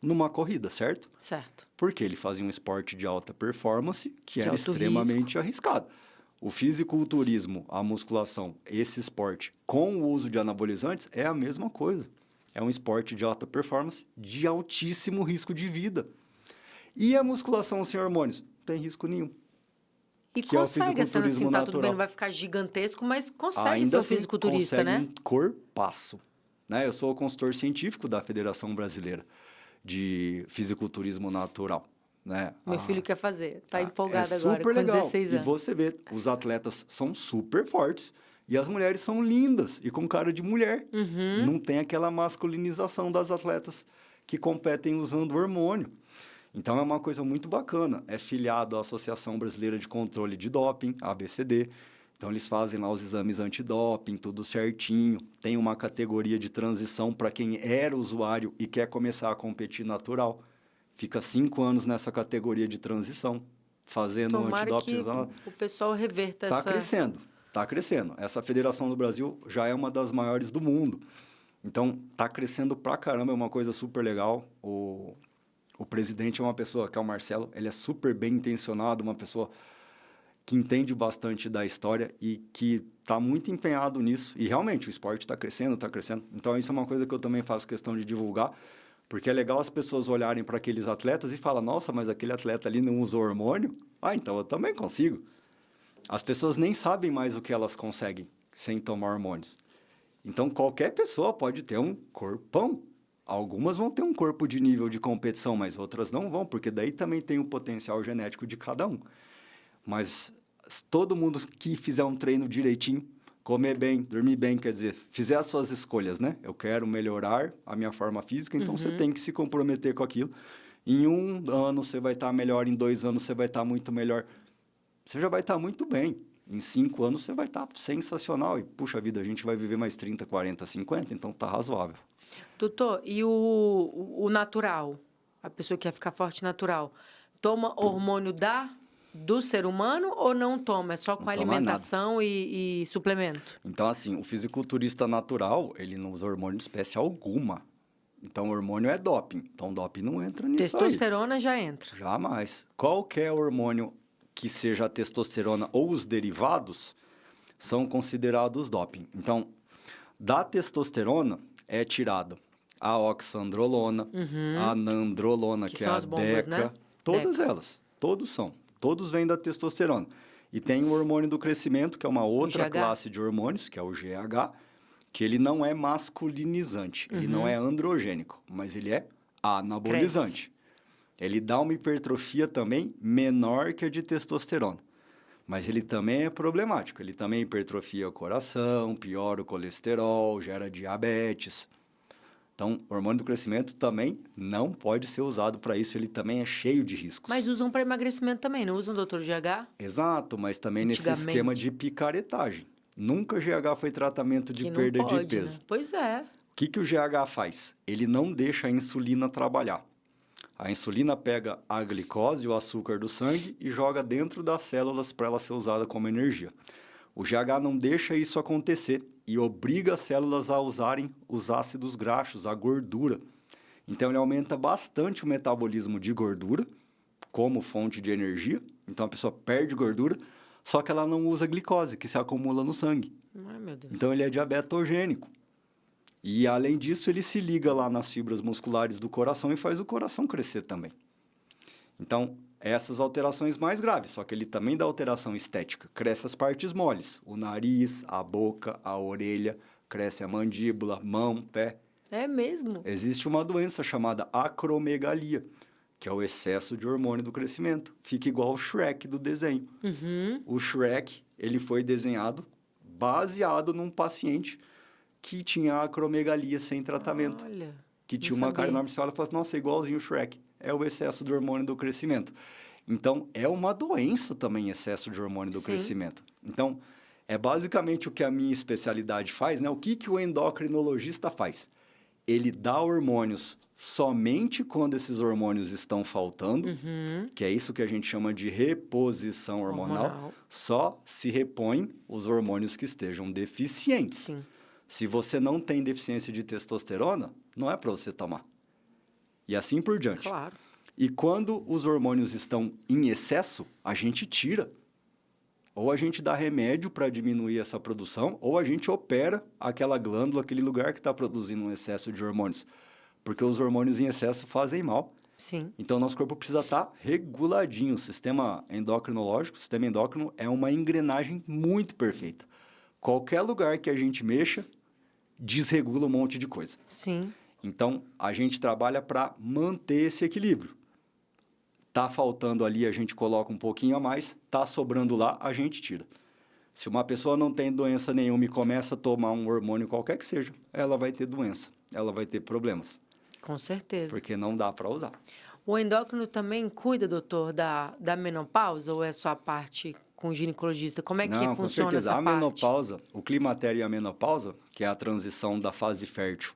numa corrida, certo? Certo. Porque ele fazia um esporte de alta performance que De era alto extremamente arriscado. O fisiculturismo, a musculação, esse esporte com o uso de anabolizantes é a mesma coisa. É um esporte de alta performance de altíssimo risco de vida. E a musculação sem hormônios? Não tem risco nenhum. E Que consegue, é o sendo assim, fisiculturismo tá tudo bem, natural. não vai ficar gigantesco, mas consegue Ainda ser um assim, fisiculturista, consegue né? um corpaço. Né? Eu sou consultor científico da Federação Brasileira de Fisiculturismo Natural. Né? Meu filho quer fazer, tá empolgado é agora, super com legal. 16 anos. E você vê, os atletas são super fortes e as mulheres são lindas e com cara de mulher. Uhum. Não tem aquela masculinização das atletas que competem usando hormônio. Então, é uma coisa muito bacana. É filiado à Associação Brasileira de Controle de Doping, a ABCD. Então, eles fazem lá os exames antidoping, tudo certinho. Tem uma categoria de transição para quem era usuário e quer começar a competir natural. Fica 5 anos nessa categoria de transição, fazendo Tomara antidoping. que o pessoal reverta Está essa... crescendo, está crescendo. Essa federação do Brasil já é uma das maiores do mundo. Então, está crescendo pra caramba, é uma coisa super legal. O presidente é uma pessoa, que é o Marcelo, ele é super bem intencionado, uma pessoa que entende bastante da história e que está muito empenhado nisso. E realmente, o esporte está crescendo, está crescendo. Então, isso é uma coisa que eu também faço questão de divulgar, porque é legal as pessoas olharem para aqueles atletas e falar, nossa, mas aquele atleta ali não usou hormônio? Ah, então eu também consigo. As pessoas nem sabem mais o que elas conseguem sem tomar hormônios. Então, qualquer pessoa pode ter um corpão. Algumas vão ter um corpo de nível de competição, mas outras não vão, porque daí também tem o potencial genético de cada um. Mas todo mundo que fizer um treino direitinho, comer bem, dormir bem, quer dizer, fizer as suas escolhas, né? Eu quero melhorar a minha forma física, então você tem que se comprometer com aquilo. Em 1 ano você vai estar melhor, em 2 anos você vai estar muito melhor. Você já vai estar muito bem. Em 5 anos você vai estar sensacional. E, puxa vida, a gente vai viver mais 30, 40, 50, então tá razoável. Doutor, e o natural? A pessoa que quer ficar forte natural, toma hormônio do ser humano ou não toma? É só com Não toma alimentação e suplemento? Então, assim, o fisiculturista natural, ele não usa hormônio de espécie alguma. Então, o hormônio é doping. Então, doping não entra nisso aí. Testosterona já entra. Jamais. Qualquer hormônio que seja a testosterona ou os derivados são considerados doping. Então, da testosterona é tirado a oxandrolona, a nandrolona, que é são a as bombas, DECA. né? Todas DECA. elas. Todos são. Todos vêm da testosterona. E tem o hormônio do crescimento, que é uma outra GH. classe de hormônios, que é o GH, que ele não é masculinizante, ele não é androgênico, mas ele é anabolizante. Ele dá uma hipertrofia também menor que a de testosterona. Mas ele também é problemático. Ele também hipertrofia o coração, piora o colesterol, gera diabetes. Então, o hormônio do crescimento também não pode ser usado para isso, ele também é cheio de riscos. Mas usam para emagrecimento também, não usam, doutor GH? Exato, mas também nesse esquema de picaretagem. Nunca GH foi tratamento de perda de peso. Né? Pois é. O que o GH faz? Ele não deixa a insulina trabalhar. A insulina pega a glicose, o açúcar do sangue, e joga dentro das células para ela ser usada como energia. O GH não deixa isso acontecer e obriga as células a usarem os ácidos graxos, a gordura. Então, ele aumenta bastante o metabolismo de gordura como fonte de energia. Então, a pessoa perde gordura, só que ela não usa glicose, que se acumula no sangue. Ai, meu Deus. Então, ele é diabetogênico. E, além disso, ele se liga lá nas fibras musculares do coração e faz o coração crescer também. Então, essas alterações mais graves, só que ele também dá alteração estética. Cresce as partes moles, o nariz, a boca, a orelha, cresce a mandíbula, mão, pé. É mesmo? Existe uma doença chamada acromegalia, que é o excesso de hormônio do crescimento. Fica igual o Shrek do desenho. Uhum. O Shrek, ele foi desenhado baseado num paciente que tinha acromegalia sem tratamento. Olha, que tinha uma cara enorme, você olha e fala assim, nossa, é igualzinho o Shrek. É o excesso de hormônio do crescimento. Então, é uma doença também, excesso de hormônio do crescimento. Então, é basicamente o que a minha especialidade faz, né? O que o endocrinologista faz? Ele dá hormônios somente quando esses hormônios estão faltando, que é isso que a gente chama de reposição hormonal. Só se repõem os hormônios que estejam deficientes. Sim. Se você não tem deficiência de testosterona, não é para você tomar. E assim por diante. Claro. E quando os hormônios estão em excesso, a gente tira. Ou a gente dá remédio para diminuir essa produção, ou a gente opera aquela glândula, aquele lugar que está produzindo um excesso de hormônios. Porque os hormônios em excesso fazem mal. Sim. Então, nosso corpo precisa estar reguladinho. O sistema endocrinológico, o sistema endócrino, é uma engrenagem muito perfeita. Qualquer lugar que a gente mexa, desregula um monte de coisa. Sim. Então, a gente trabalha para manter esse equilíbrio. Tá faltando ali, a gente coloca um pouquinho a mais. Tá sobrando lá, a gente tira. Se uma pessoa não tem doença nenhuma e começa a tomar um hormônio qualquer que seja, ela vai ter doença, ela vai ter problemas. Com certeza. Porque não dá para usar. O endócrino também cuida, doutor, da menopausa ou é só a parte com o ginecologista? Como é que funciona com certeza. essa parte? A menopausa, o climatério e a menopausa, que é a transição da fase fértil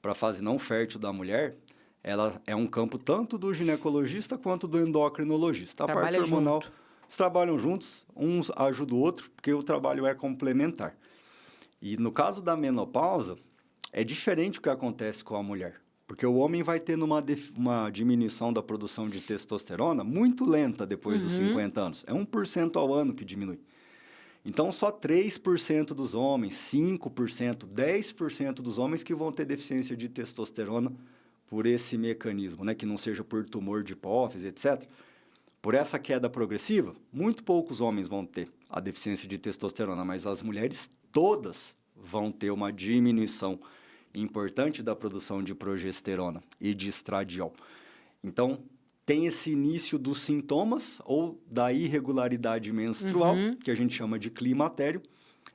para a fase não fértil da mulher, ela é um campo tanto do ginecologista quanto do endocrinologista. A parte hormonal, eles trabalham juntos, uns ajudam o outro, porque o trabalho é complementar. E no caso da menopausa, é diferente o que acontece com a mulher. Porque o homem vai tendo uma diminuição da produção de testosterona muito lenta depois dos 50 anos. É 1% ao ano que diminui. Então, só 3% dos homens, 5%, 10% dos homens que vão ter deficiência de testosterona por esse mecanismo, né? Que não seja por tumor de hipófise, etc. Por essa queda progressiva, muito poucos homens vão ter a deficiência de testosterona, mas as mulheres todas vão ter uma diminuição importante da produção de progesterona e de estradiol. Então, tem esse início dos sintomas ou da irregularidade menstrual, que a gente chama de climatério,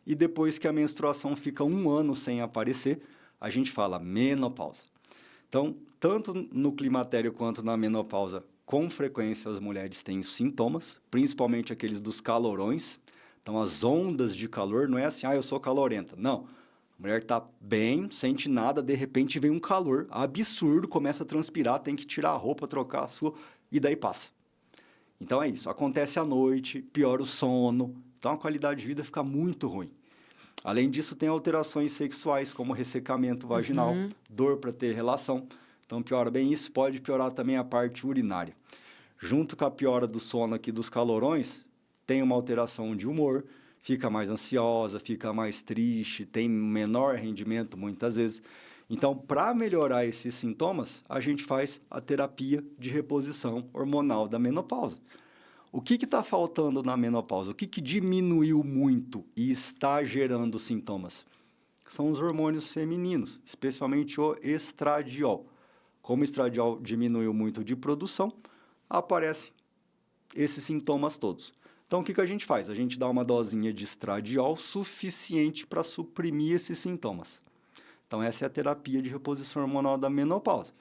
e depois que a menstruação fica 1 ano sem aparecer, a gente fala menopausa. Então, tanto no climatério quanto na menopausa, com frequência as mulheres têm sintomas, principalmente aqueles dos calorões. Então, as ondas de calor não é assim, eu sou calorenta. Não. A mulher está bem, sente nada, de repente vem um calor absurdo, começa a transpirar, tem que tirar a roupa, trocar a sua, e daí passa. Então é isso, acontece à noite, piora o sono, então a qualidade de vida fica muito ruim. Além disso, tem alterações sexuais, como ressecamento vaginal, dor para ter relação. Então piora bem isso, pode piorar também a parte urinária. Junto com a piora do sono aqui dos calorões, tem uma alteração de humor, fica mais ansiosa, fica mais triste, tem menor rendimento muitas vezes. Então, para melhorar esses sintomas, a gente faz a terapia de reposição hormonal da menopausa. O que está faltando na menopausa? O que diminuiu muito e está gerando sintomas? São os hormônios femininos, especialmente o estradiol. Como o estradiol diminuiu muito de produção, aparecem esses sintomas todos. Então, o que a gente faz? A gente dá uma dosinha de estradiol suficiente para suprimir esses sintomas. Então, essa é a terapia de reposição hormonal da menopausa.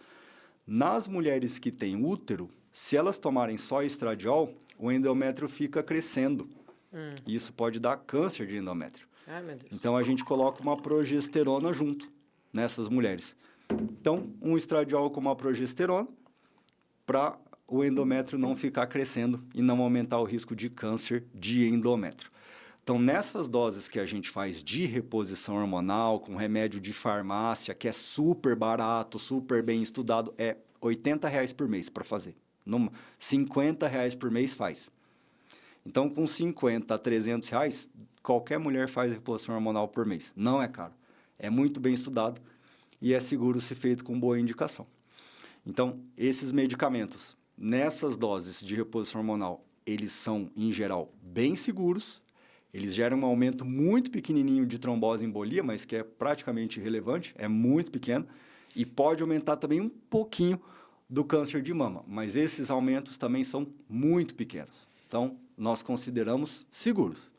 Nas mulheres que têm útero, se elas tomarem só estradiol, o endométrio fica crescendo. Isso pode dar câncer de endométrio. Ai, meu Deus. Então, a gente coloca uma progesterona junto nessas mulheres. Então, um estradiol com uma progesterona para o endométrio não ficar crescendo e não aumentar o risco de câncer de endométrio. Então, nessas doses que a gente faz de reposição hormonal, com remédio de farmácia, que é super barato, super bem estudado, é R$80 por mês para fazer. R$50 por mês faz. Então, com 50 a R$300, qualquer mulher faz reposição hormonal por mês. Não é caro. É muito bem estudado e é seguro se feito com boa indicação. Então, esses medicamentos, nessas doses de reposição hormonal, eles são, em geral, bem seguros. Eles geram um aumento muito pequenininho de trombose e embolia, mas que é praticamente irrelevante, é muito pequeno. E pode aumentar também um pouquinho do câncer de mama, mas esses aumentos também são muito pequenos. Então, nós consideramos seguros.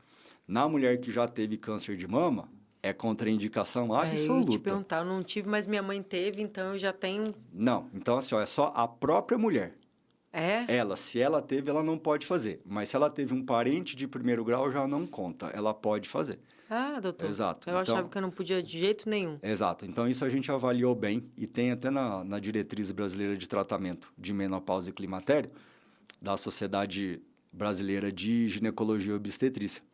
Na mulher que já teve câncer de mama, é contraindicação absoluta. Eu ia te perguntar, eu não tive, mas minha mãe teve, então eu já tenho... Não, então assim, ó, é só a própria mulher. É? Ela, se ela teve, ela não pode fazer. Mas se ela teve um parente de primeiro grau, já não conta. Ela pode fazer. Ah, doutor. Exato. Eu achava que eu não podia de jeito nenhum. Exato. Então, isso a gente avaliou bem e tem até na diretriz brasileira de tratamento de menopausa e climatério da Sociedade Brasileira de Ginecologia e Obstetrícia,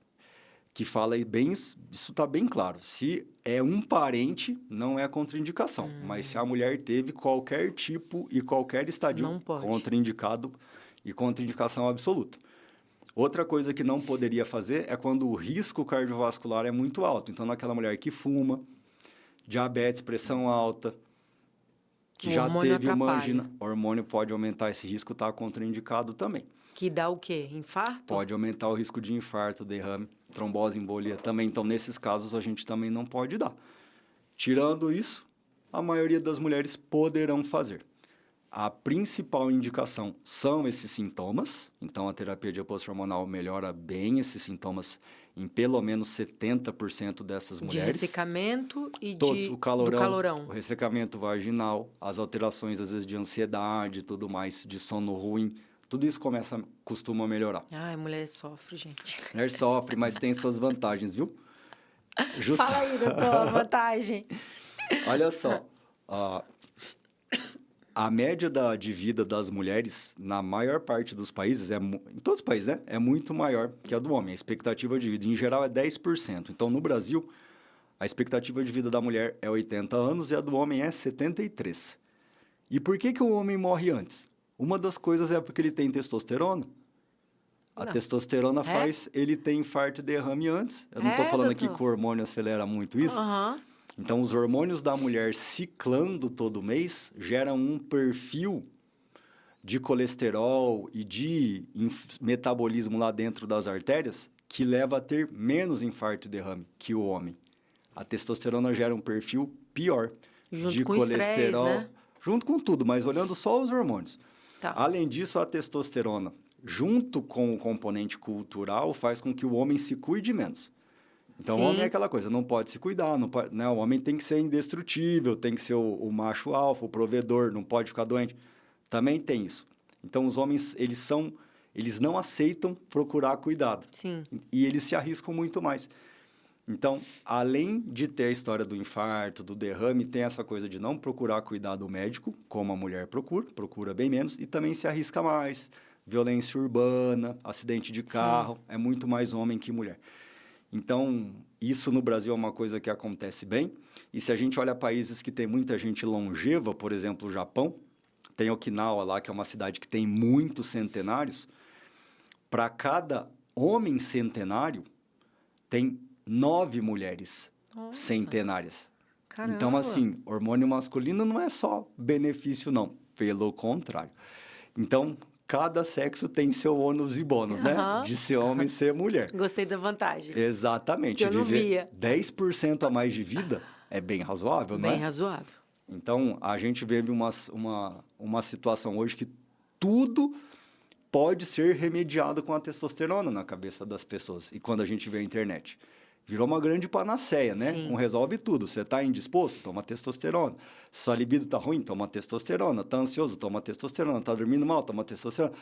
que fala aí bem, isso está bem claro. Se é um parente, não é contraindicação. Mas se a mulher teve qualquer tipo e qualquer estadio, Não pode. contraindicado e contraindicação absoluta. Outra coisa que não poderia fazer é quando o risco cardiovascular é muito alto. Então, naquela mulher que fuma, diabetes, pressão alta, que O já hormônio teve uma atrapalha. angina, o hormônio pode aumentar esse risco, está contraindicado também. Que dá o quê? Infarto? Pode aumentar o risco de infarto, derrame, trombose, embolia também. Então, nesses casos, a gente também não pode dar. Tirando isso, a maioria das mulheres poderão fazer. A principal indicação são esses sintomas. Então, a terapia de reposição hormonal melhora bem esses sintomas em pelo menos 70% dessas mulheres. De ressecamento e Todos, do o calorão. o ressecamento vaginal, as alterações, às vezes, de ansiedade e tudo mais, de sono ruim. Tudo isso costuma melhorar. Ai, mulher sofre, gente. A mulher sofre, mas tem suas vantagens, viu? Fala aí, doutor, a vantagem. Olha só, a média de vida das mulheres, na maior parte dos países, em todos os países, né? É muito maior que a do homem. A expectativa de vida, em geral, é 10%. Então, no Brasil, a expectativa de vida da mulher é 80 anos e a do homem é 73. E por que o homem morre antes? Uma das coisas é porque ele tem testosterona. A testosterona faz ele ter infarto e derrame antes. Eu não estou falando aqui que o hormônio acelera muito isso. Então, os hormônios da mulher ciclando todo mês geram um perfil de colesterol e de metabolismo lá dentro das artérias que leva a ter menos infarto e derrame que o homem. A testosterona gera um perfil pior Junto de com colesterol, estresse, né? junto com tudo, mas olhando só os hormônios. Tá. Além disso, a testosterona, junto com o componente cultural, faz com que o homem se cuide menos. Então, o homem é aquela coisa, não pode se cuidar, não pode, né? O homem tem que ser indestrutível, tem que ser o macho alfa, o provedor, não pode ficar doente. Também tem isso. Então, os homens, eles não aceitam procurar cuidado. Sim. E eles se arriscam muito mais. Então, além de ter a história do infarto, do derrame, tem essa coisa de não procurar cuidado médico, como a mulher procura bem menos, e também se arrisca mais. Violência urbana, acidente de carro, é muito mais homem que mulher. Então, isso no Brasil é uma coisa que acontece bem. E se a gente olha países que tem muita gente longeva, por exemplo, o Japão, tem Okinawa lá, que é uma cidade que tem muitos centenários. Para cada homem centenário, tem 9 mulheres centenárias. Caramba. Então, assim, hormônio masculino não é só benefício, não. Pelo contrário. Então, cada sexo tem seu ônus e bônus, né? De ser homem e ser mulher. Gostei da vantagem. Exatamente. Eu não via. 10% a mais de vida é bem razoável, não é? Bem razoável. Então, a gente vive uma situação hoje que tudo pode ser remediado com a testosterona na cabeça das pessoas. E quando a gente vê a internet. Virou uma grande panaceia, né? Sim. Um resolve tudo. Você está indisposto? Toma testosterona. Sua libido está ruim? Toma testosterona. Está ansioso? Toma testosterona. Está dormindo mal? Toma testosterona.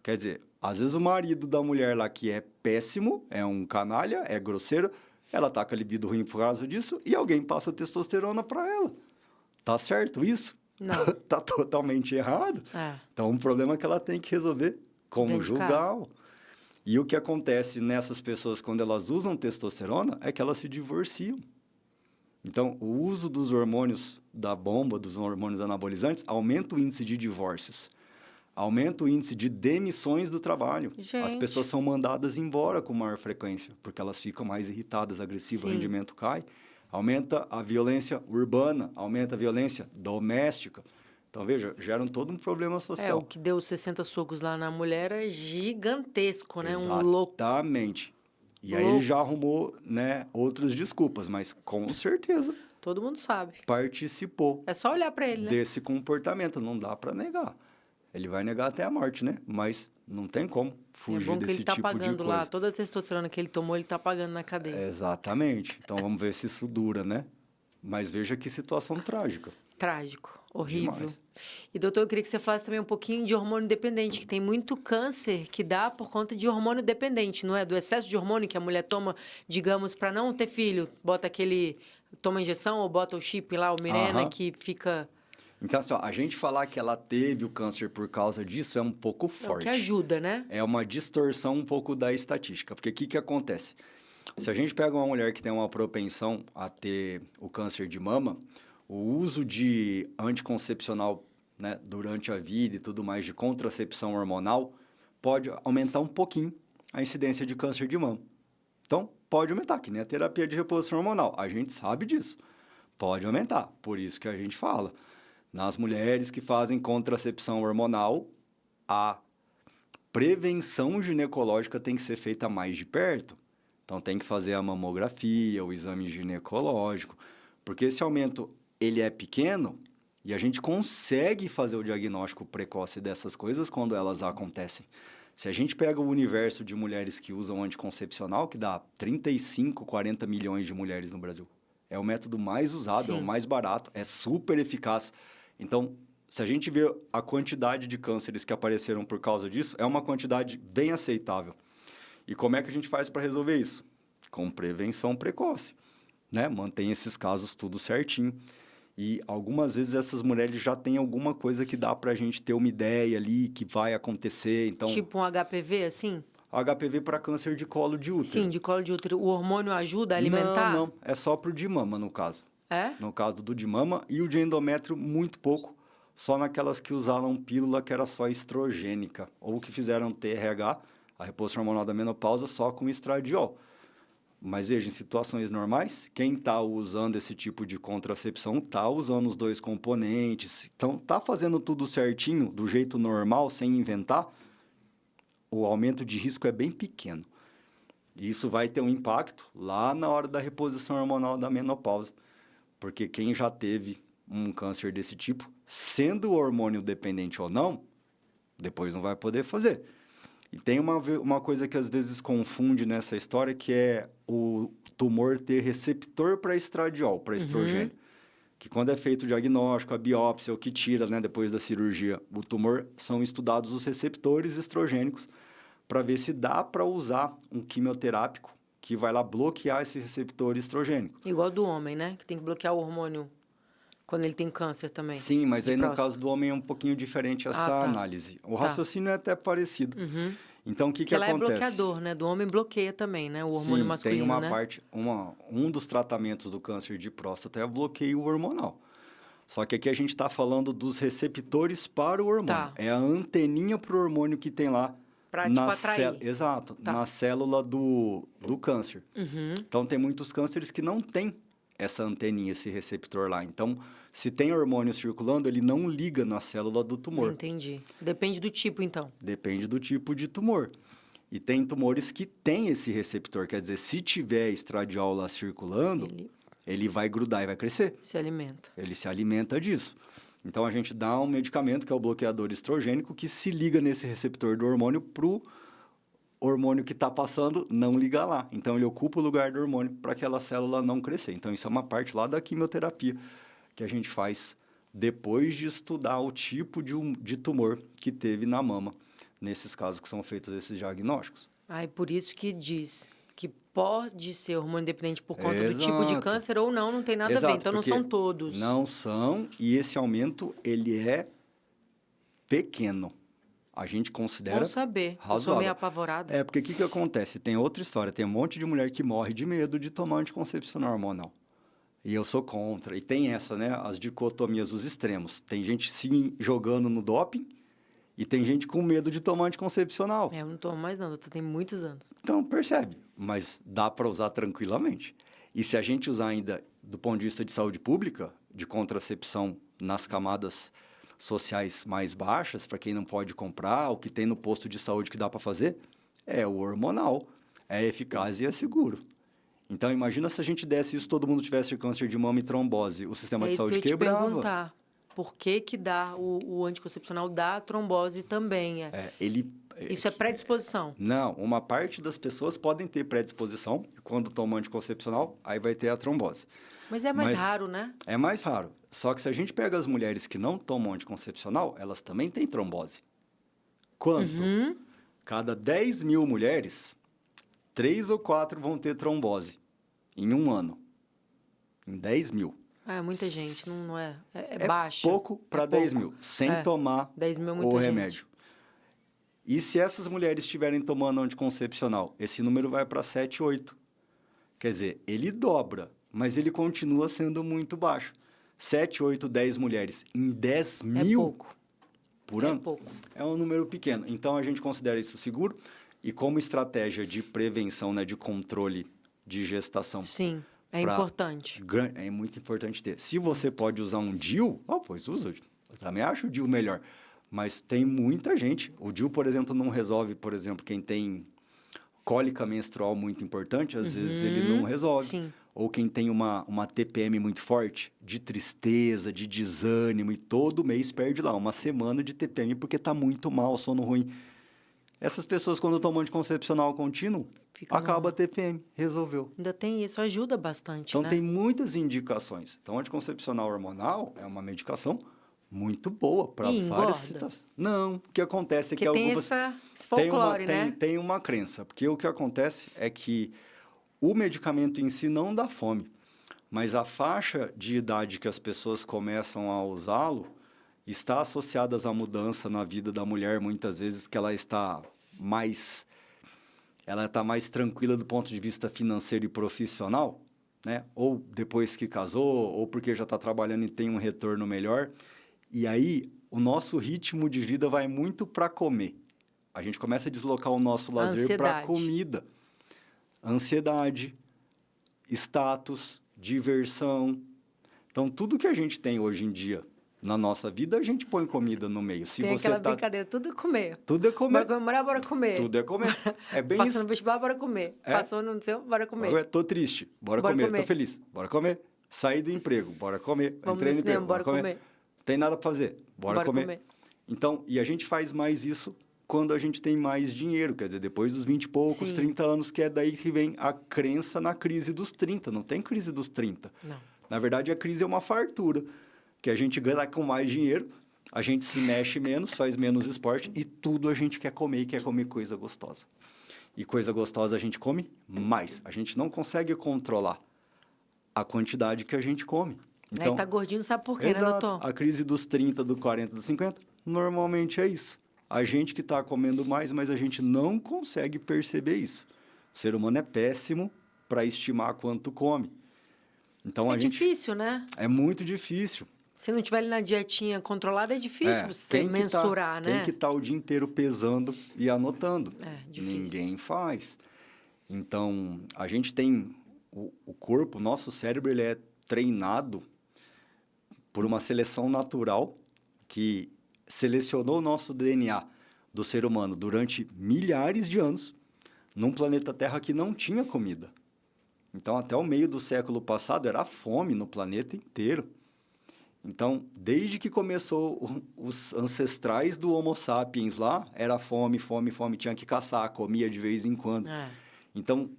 Quer dizer, às vezes o marido da mulher lá que é péssimo, é um canalha, é grosseiro, ela tá com a libido ruim por causa disso e alguém passa testosterona para ela. Tá certo isso? Não. Tá totalmente errado. É. Então, um problema que ela tem que resolver conjugal. E o que acontece nessas pessoas quando elas usam testosterona é que elas se divorciam. Então, o uso dos hormônios da bomba, dos hormônios anabolizantes, aumenta o índice de divórcios. Aumenta o índice de demissões do trabalho. Gente. As pessoas são mandadas embora com maior frequência, porque elas ficam mais irritadas, agressivas, o rendimento cai. Aumenta a violência urbana, aumenta a violência doméstica. Então, veja, geram todo um problema social. O que deu 60 socos lá na mulher é gigantesco, né? Um louco. Exatamente. E aí ele já arrumou, né, outras desculpas, mas com certeza todo mundo sabe. Participou. É só olhar para ele, né? Desse comportamento, não dá para negar. Ele vai negar até a morte, né? Mas não tem como fugir desse tipo de coisa. É bom que ele tá pagando lá, toda a testosterona que ele tomou, ele tá pagando na cadeia. Exatamente. Então vamos ver se isso dura, né? Mas veja que situação trágica. Trágico, horrível. Demais. E, doutor, eu queria que você falasse também um pouquinho de hormônio dependente, que tem muito câncer que dá por conta de hormônio dependente, não é? Do excesso de hormônio que a mulher toma, digamos, para não ter filho. Bota aquele... Toma injeção ou bota o chip lá, o Mirena, que fica... Então, assim, ó, a gente falar que ela teve o câncer por causa disso é um pouco forte. É o que ajuda, né? É uma distorção um pouco da estatística. Porque o que acontece? Se a gente pega uma mulher que tem uma propensão a ter o câncer de mama, o uso de anticoncepcional, né, durante a vida e tudo mais, de contracepção hormonal, pode aumentar um pouquinho a incidência de câncer de mama. Então, pode aumentar, que nem a terapia de reposição hormonal. A gente sabe disso. Pode aumentar. Por isso que a gente fala. Nas mulheres que fazem contracepção hormonal, a prevenção ginecológica tem que ser feita mais de perto. Então, tem que fazer a mamografia, o exame ginecológico, porque esse aumento ele é pequeno e a gente consegue fazer o diagnóstico precoce dessas coisas quando elas acontecem. Se a gente pega o universo de mulheres que usam anticoncepcional, que dá 35, 40 milhões de mulheres no Brasil. É o método mais usado, Sim. É o mais barato, é super eficaz. Então, se a gente vê a quantidade de cânceres que apareceram por causa disso, é uma quantidade bem aceitável. E como é que a gente faz para resolver isso? Com prevenção precoce, né? Mantém esses casos tudo certinho. E algumas vezes essas mulheres já têm alguma coisa que dá para a gente ter uma ideia ali que vai acontecer. Então, tipo um HPV, assim? HPV para câncer de colo de útero. Sim, de colo de útero. O hormônio ajuda a alimentar? Não. É só pro de mama, no caso. É? No caso do de mama e o de endométrio, muito pouco. Só naquelas que usaram pílula que era só estrogênica. Ou que fizeram TRH, a reposição hormonal da menopausa, só com estradiol. Mas veja, em situações normais, quem está usando esse tipo de contracepção está usando os dois componentes. Então, está fazendo tudo certinho, do jeito normal, sem inventar, o aumento de risco é bem pequeno. E isso vai ter um impacto lá na hora da reposição hormonal da menopausa. Porque quem já teve um câncer desse tipo, sendo hormônio dependente ou não, depois não vai poder fazer. E tem uma coisa que às vezes confunde nessa história, que é o tumor ter receptor para estradiol, para estrogênio. Que quando é feito o diagnóstico, a biópsia, o que tira, né, depois da cirurgia, o tumor, são estudados os receptores estrogênicos para ver se dá para usar um quimioterápico que vai lá bloquear esse receptor estrogênico. Igual do homem, né? Que tem que bloquear o hormônio quando ele tem câncer também. Sim, mas aí próstata. no caso do homem é um pouquinho diferente essa análise. O raciocínio é até parecido. Então, o que acontece? Ela é bloqueador, né? Do homem bloqueia também, né? O hormônio masculino, tem uma né? parte... Um dos tratamentos do câncer de próstata é o bloqueio hormonal. Só que aqui a gente está falando dos receptores para o hormônio. Tá. É a anteninha para o hormônio que tem lá. Pra, tipo, atrair. Exato. Tá. Na célula do câncer. Então, tem muitos cânceres que não tem essa anteninha, esse receptor lá. Então, se tem hormônio circulando, ele não liga na célula do tumor. Entendi. Depende do tipo, então. Depende do tipo de tumor. E tem tumores que têm esse receptor. Quer dizer, se tiver estradiol lá circulando, ele vai grudar e vai crescer. Se alimenta. Ele se alimenta disso. Então, a gente dá um medicamento, que é o bloqueador estrogênico, que se liga nesse receptor do hormônio para o hormônio que está passando não liga lá. Então, ele ocupa o lugar do hormônio para aquela célula não crescer. Então, isso é uma parte lá da quimioterapia que a gente faz depois de estudar o tipo de tumor que teve na mama, nesses casos que são feitos esses diagnósticos. Ah, é por isso que diz que pode ser hormônio dependente por conta do Exato. tipo de câncer ou não tem nada a ver. Então, não são todos. Não são, e esse aumento, ele é pequeno. A gente considera Bom saber. razoável. Eu sou meio apavorada. É, porque o que acontece? Tem outra história. Tem um monte de mulher que morre de medo de tomar anticoncepcional hormonal. E eu sou contra. E tem essa, né? As dicotomias, os extremos. Tem gente se jogando no doping e tem gente com medo de tomar anticoncepcional. Eu não tomo mais não, doutor. Tem muitos anos. Então, percebe. Mas dá para usar tranquilamente. E se a gente usar ainda do ponto de vista de saúde pública, de contracepção nas camadas sociais mais baixas, para quem não pode comprar, o que tem no posto de saúde que dá para fazer, é o hormonal, é eficaz e é seguro. Então, imagina se a gente desse isso, todo mundo tivesse câncer de mama e trombose, o sistema de saúde quebrava. Te perguntar, por que dá o anticoncepcional dá trombose também? Isso é predisposição? Não, uma parte das pessoas podem ter predisposição, e quando tomam anticoncepcional, aí vai ter a trombose. Mas é mais raro, né? É mais raro. Só que se a gente pega as mulheres que não tomam anticoncepcional, elas também têm trombose. Quanto? Cada 10 mil mulheres, 3 ou 4 vão ter trombose em um ano. Em 10 mil. É muita gente, não é? É baixo. Pouco para 10 mil, sem tomar 10 mil é o muita remédio. Gente. E se essas mulheres estiverem tomando anticoncepcional, esse número vai para 7, 8. Quer dizer, ele dobra, mas ele continua sendo muito baixo. 7, 8, 10 mulheres em 10 mil pouco. por ano? É pouco. É um número pequeno. Então, a gente considera isso seguro. E como estratégia de prevenção, né, de controle de gestação. Sim, é importante. É muito importante ter. Se você pode usar um DIU, pois usa. Eu também acho o DIU melhor. Mas tem muita gente. O DIU, por exemplo, não resolve, por exemplo, quem tem cólica menstrual muito importante, às vezes ele não resolve. Sim. Ou quem tem uma TPM muito forte, de tristeza, de desânimo, e todo mês perde lá uma semana de TPM porque está muito mal, sono ruim. Essas pessoas, quando tomam anticoncepcional contínuo, acaba a TPM, resolveu. Ainda tem isso, ajuda bastante, então, né? tem muitas indicações. Então, anticoncepcional hormonal é uma medicação muito boa para várias situações. Não, o que acontece é que tem esse folclore, né? Tem uma crença, porque o que acontece é que o medicamento em si não dá fome, mas a faixa de idade que as pessoas começam a usá-lo está associada à mudança na vida da mulher, muitas vezes que ela está mais tranquila do ponto de vista financeiro e profissional, né? Ou depois que casou, ou porque já está trabalhando e tem um retorno melhor. E aí, o nosso ritmo de vida vai muito para comer. A gente começa a deslocar o nosso lazer para a comida. Ansiedade, status, diversão. Então, tudo que a gente tem hoje em dia na nossa vida, a gente põe comida no meio. Se tem aquela brincadeira, tudo é comer. Tudo é comer. Bora comer, bora comer. Tudo é comer. É bem Passando no vestibular, bora comer. Passou no seu, bora comer. Tô triste, bora comer. Tô feliz, bora comer. Saí do emprego, bora comer. Entrei no emprego, bora comer. Tem nada para fazer, bora comer. Então, e a gente faz mais isso quando a gente tem mais dinheiro, quer dizer, depois dos 20 e poucos, 30 anos, que é daí que vem a crença na crise dos 30. Não tem crise dos 30. Não. Na verdade, a crise é uma fartura, que a gente ganha com mais dinheiro, a gente se mexe menos, faz menos esporte e tudo a gente quer comer e quer comer coisa gostosa. E coisa gostosa a gente come mais. A gente não consegue controlar a quantidade que a gente come. Então, aí tá gordinho, sabe por quê, exato, né, doutor? A crise dos 30, do 40, dos 50, normalmente é isso. A gente que está comendo mais, mas a gente não consegue perceber isso. O ser humano é péssimo para estimar quanto come. Então, difícil, né? É muito difícil. Se não tiver ali na dietinha controlada, é difícil você mensurar, né? Tem que estar o dia inteiro pesando e anotando. Difícil. Ninguém faz. Então, a gente tem o corpo, nosso cérebro, ele é treinado por uma seleção natural que selecionou o nosso DNA do ser humano durante milhares de anos num planeta Terra que não tinha comida. Então, até o meio do século passado, era fome no planeta inteiro. Então, desde que começou os ancestrais do Homo sapiens lá, era fome, fome, fome, tinha que caçar, comia de vez em quando. Então,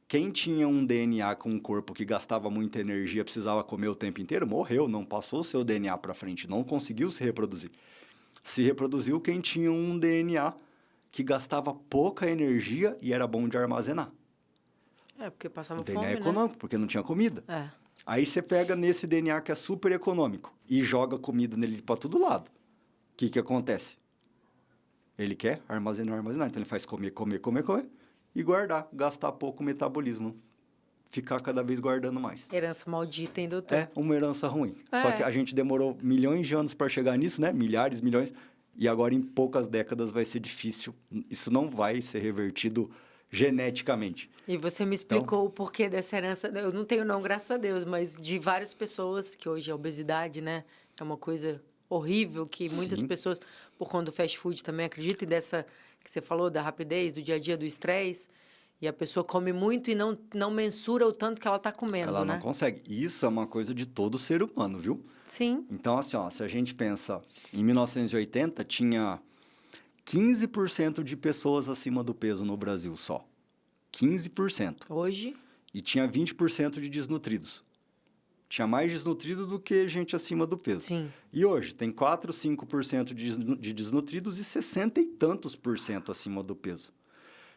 quem tinha um DNA com um corpo que gastava muita energia, precisava comer o tempo inteiro, morreu, não passou o seu DNA para frente, não conseguiu se reproduzir. Se reproduziu quem tinha um DNA que gastava pouca energia e era bom de armazenar. Porque passava DNA fome, econômico, porque não tinha comida. Aí você pega nesse DNA que é super econômico e joga comida nele para todo lado. O que acontece? Ele quer armazenar, armazenar. Então, ele faz comer, comer, comer, comer e guardar. Gastar pouco metabolismo. Ficar cada vez guardando mais. Herança maldita, hein, doutor? É uma herança ruim. Só que a gente demorou milhões de anos para chegar nisso, né? Milhares, milhões. E agora, em poucas décadas, vai ser difícil. Isso não vai ser revertido geneticamente. E você me explicou o porquê dessa herança. Eu não tenho não, graças a Deus, mas de várias pessoas, que hoje a obesidade, né, é uma coisa horrível, que muitas pessoas, por conta do fast food também, acreditam, e dessa que você falou, da rapidez, do dia a dia, do estresse, e a pessoa come muito e não mensura o tanto que ela está comendo, Ela não né? consegue. Isso é uma coisa de todo ser humano, viu? Sim. Então, assim, ó, se a gente pensa, em 1980, tinha 15% de pessoas acima do peso no Brasil só. 15%. Hoje? E tinha 20% de desnutridos. Tinha mais desnutrido do que gente acima do peso. Sim. E hoje tem 4, 5% de desnutridos e 60 e tantos por cento acima do peso.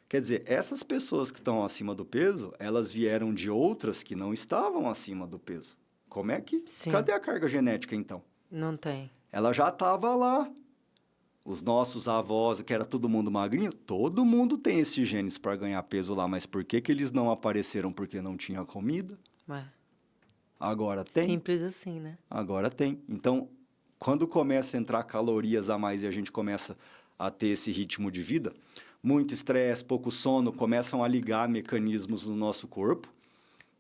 Quer dizer, essas pessoas que estão acima do peso, elas vieram de outras que não estavam acima do peso. Como é que... Sim. Cadê a carga genética, então? Não tem. Ela já estava lá. Os nossos avós, que era todo mundo magrinho, todo mundo tem esses genes para ganhar peso lá. Mas por que eles não apareceram? Porque não tinha comida? Agora tem. Simples assim, né? Agora tem. Então, quando começa a entrar calorias a mais e a gente começa a ter esse ritmo de vida, muito estresse, pouco sono, começam a ligar mecanismos no nosso corpo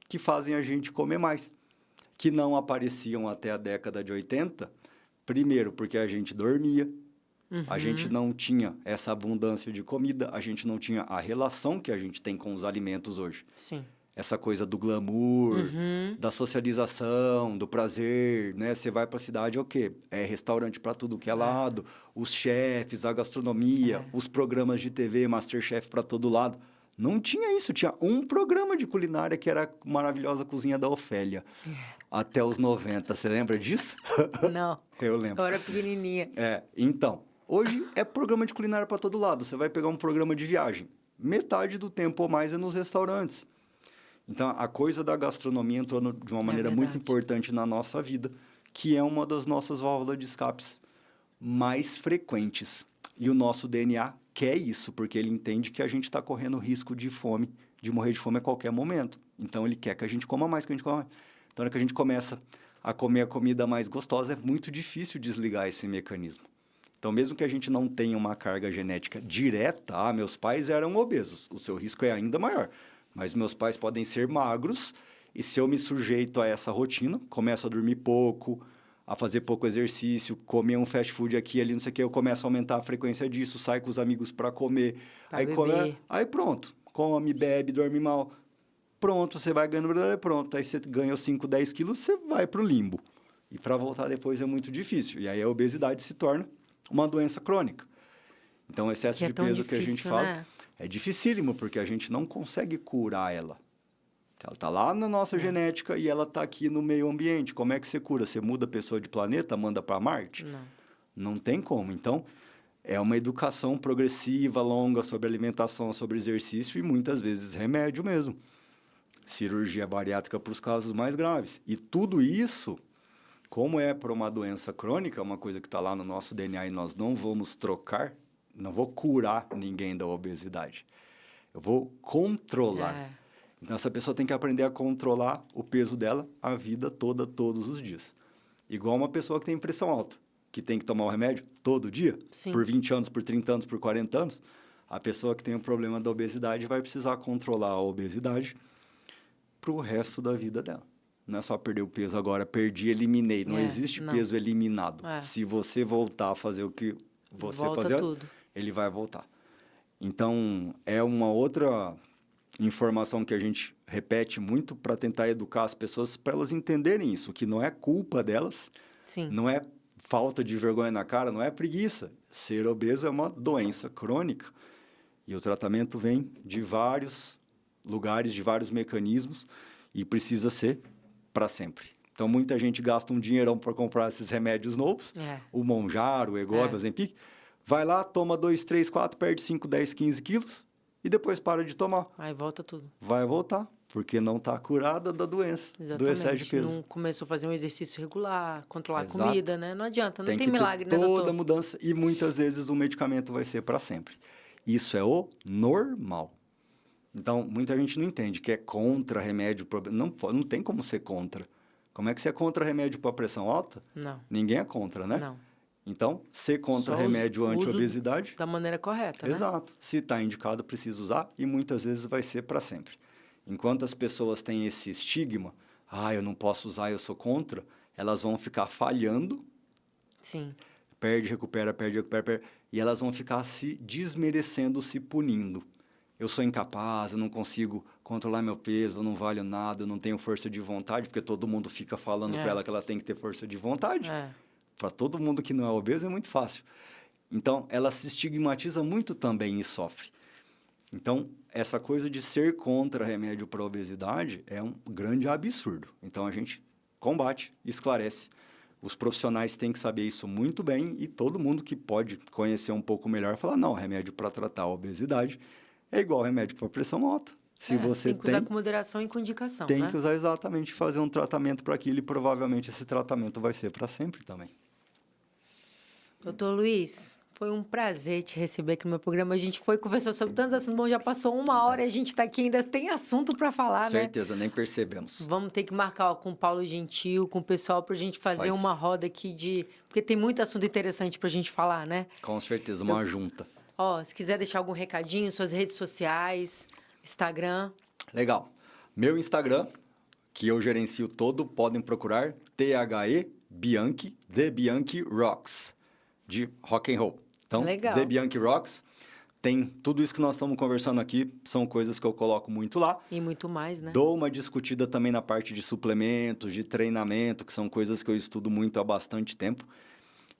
que fazem a gente comer mais, que não apareciam até a década de 80, primeiro porque a gente dormia, a gente não tinha essa abundância de comida, a gente não tinha a relação que a gente tem com os alimentos hoje. Sim. Essa coisa do glamour, da socialização, do prazer, né? Você vai para a cidade, é o quê? É restaurante para tudo que é lado, os chefes, a gastronomia, os programas de TV, MasterChef para todo lado. Não tinha isso, tinha um programa de culinária que era a maravilhosa cozinha da Ofélia, até os 90. Você lembra disso? Não. Eu lembro. Eu era pequenininha. Então, hoje é programa de culinária para todo lado. Você vai pegar um programa de viagem, metade do tempo ou mais é nos restaurantes. Então, a coisa da gastronomia entrou de uma maneira muito importante na nossa vida, que é uma das nossas válvulas de escapes mais frequentes. E o nosso DNA quer isso, porque ele entende que a gente está correndo risco de fome, de morrer de fome a qualquer momento. Então, ele quer que a gente coma mais, que a gente coma mais. Então, na hora que a gente começa a comer a comida mais gostosa, é muito difícil desligar esse mecanismo. Então, mesmo que a gente não tenha uma carga genética direta, meus pais eram obesos, o seu risco é ainda maior. Mas meus pais podem ser magros e se eu me sujeito a essa rotina, começo a dormir pouco, a fazer pouco exercício, comer um fast food aqui ali, não sei o que, eu começo a aumentar a frequência disso, saio com os amigos para comer. Aí pronto, come, bebe, dorme mal. Pronto, você vai ganhando, pronto. Aí você ganha os 5, 10 quilos, você vai para o limbo. E para voltar depois é muito difícil. E aí a obesidade se torna uma doença crônica. Então, o excesso de peso que a gente fala é dificílimo, porque a gente não consegue curar ela. Ela está lá na nossa genética e ela está aqui no meio ambiente. Como é que você cura? Você muda a pessoa de planeta, manda para Marte? Não tem como. Então, é uma educação progressiva, longa, sobre alimentação, sobre exercício e muitas vezes remédio mesmo. Cirurgia bariátrica para os casos mais graves. E tudo isso, como é para uma doença crônica, uma coisa que está lá no nosso DNA e nós não vamos trocar, não vou curar ninguém da obesidade. Eu vou controlar. Então, essa pessoa tem que aprender a controlar o peso dela a vida toda, todos os dias. Igual uma pessoa que tem pressão alta, que tem que tomar o remédio todo dia, por 20 anos, por 30 anos, por 40 anos. A pessoa que tem o problema da obesidade vai precisar controlar a obesidade para o resto da vida dela. Não é só perder o peso agora, perdi, eliminei. Não existe peso eliminado. Se você voltar a fazer o que você fazia antes, ele vai voltar. Então, é uma outra informação que a gente repete muito para tentar educar as pessoas, para elas entenderem isso, que não é culpa delas, Sim. Não é falta de vergonha na cara, não é preguiça. Ser obeso é uma doença crônica. E o tratamento vem de vários lugares, de vários mecanismos, e precisa ser para sempre. Então, muita gente gasta um dinheirão para comprar esses remédios novos, o Monjaro, o Wegovy, o Ozempic, vai lá, toma 2, 3, 4, perde 5, 10, 15 quilos e depois para de tomar. Aí volta tudo. Vai voltar, porque não está curada da doença, do excesso de peso. Não começou a fazer um exercício regular, controlar a comida, né? Não adianta, não tem milagre, né, doutor? Toda mudança, e muitas vezes o medicamento vai ser para sempre. Isso é o normal. Então, muita gente não entende que é contra remédio. Não tem como ser contra. Como é que você é contra remédio para pressão alta? Não. Ninguém é contra, né? Não. Então, ser contra remédio anti-obesidade... Da maneira correta, né? Exato. Se está indicado, precisa usar e muitas vezes vai ser para sempre. Enquanto as pessoas têm esse estigma, eu não posso usar, eu sou contra, elas vão ficar falhando. Sim. Perde, recupera, e elas vão ficar se desmerecendo, se punindo. Eu sou incapaz, eu não consigo controlar meu peso, eu não valho nada, eu não tenho força de vontade, porque todo mundo fica falando para ela que ela tem que ter força de vontade. Para todo mundo que não é obeso é muito fácil. Então, ela se estigmatiza muito também e sofre. Então, essa coisa de ser contra remédio para obesidade é um grande absurdo. Então, a gente combate, esclarece. Os profissionais têm que saber isso muito bem e todo mundo que pode conhecer um pouco melhor falar, não, remédio para tratar a obesidade é igual remédio para pressão alta. Se você tem que usar com moderação e com indicação, tem que usar exatamente, fazer um tratamento para aquilo e provavelmente esse tratamento vai ser para sempre também. Doutor Luiz, foi um prazer te receber aqui no meu programa. A gente conversou sobre tantos assuntos. Bom, já passou 1 hora e a gente está aqui, ainda tem assunto para falar, né? Certeza, nem percebemos. Vamos ter que marcar com o Paulo Gentil, com o pessoal, para a gente fazer uma roda aqui porque tem muito assunto interessante para a gente falar, né? Com certeza, uma junta. Se quiser deixar algum recadinho, suas redes sociais, Instagram. Legal. Meu Instagram, que eu gerencio todo, podem procurar THE Bianchi, The Bianchi Rocks, de rock and roll. Então, legal. The Bianchi Rocks, tem tudo isso que nós estamos conversando aqui, são coisas que eu coloco muito lá. E muito mais, né? Dou uma discutida também na parte de suplementos, de treinamento, que são coisas que eu estudo muito há bastante tempo.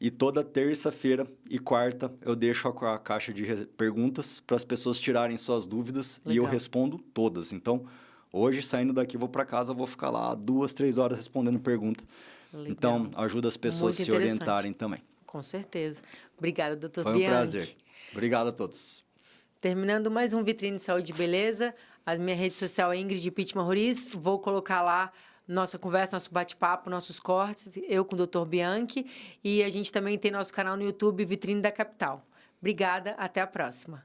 E toda terça-feira e quarta eu deixo a caixa de perguntas para as pessoas tirarem suas dúvidas. Legal. E eu respondo todas. Então, hoje, saindo daqui, vou para casa, vou ficar lá 2, 3 horas respondendo perguntas. Legal. Então, ajuda as pessoas a se orientarem também. Com certeza. Obrigada, doutor Bianchi. Foi um prazer. Obrigado a todos. Terminando mais um Vitrine Saúde e Beleza. A minha rede social é Ingrid Pittman Ruiz. Vou colocar lá nossa conversa, nosso bate-papo, nossos cortes, eu com o Dr. Bianchi. E a gente também tem nosso canal no YouTube, Vitrine da Capital. Obrigada, até a próxima.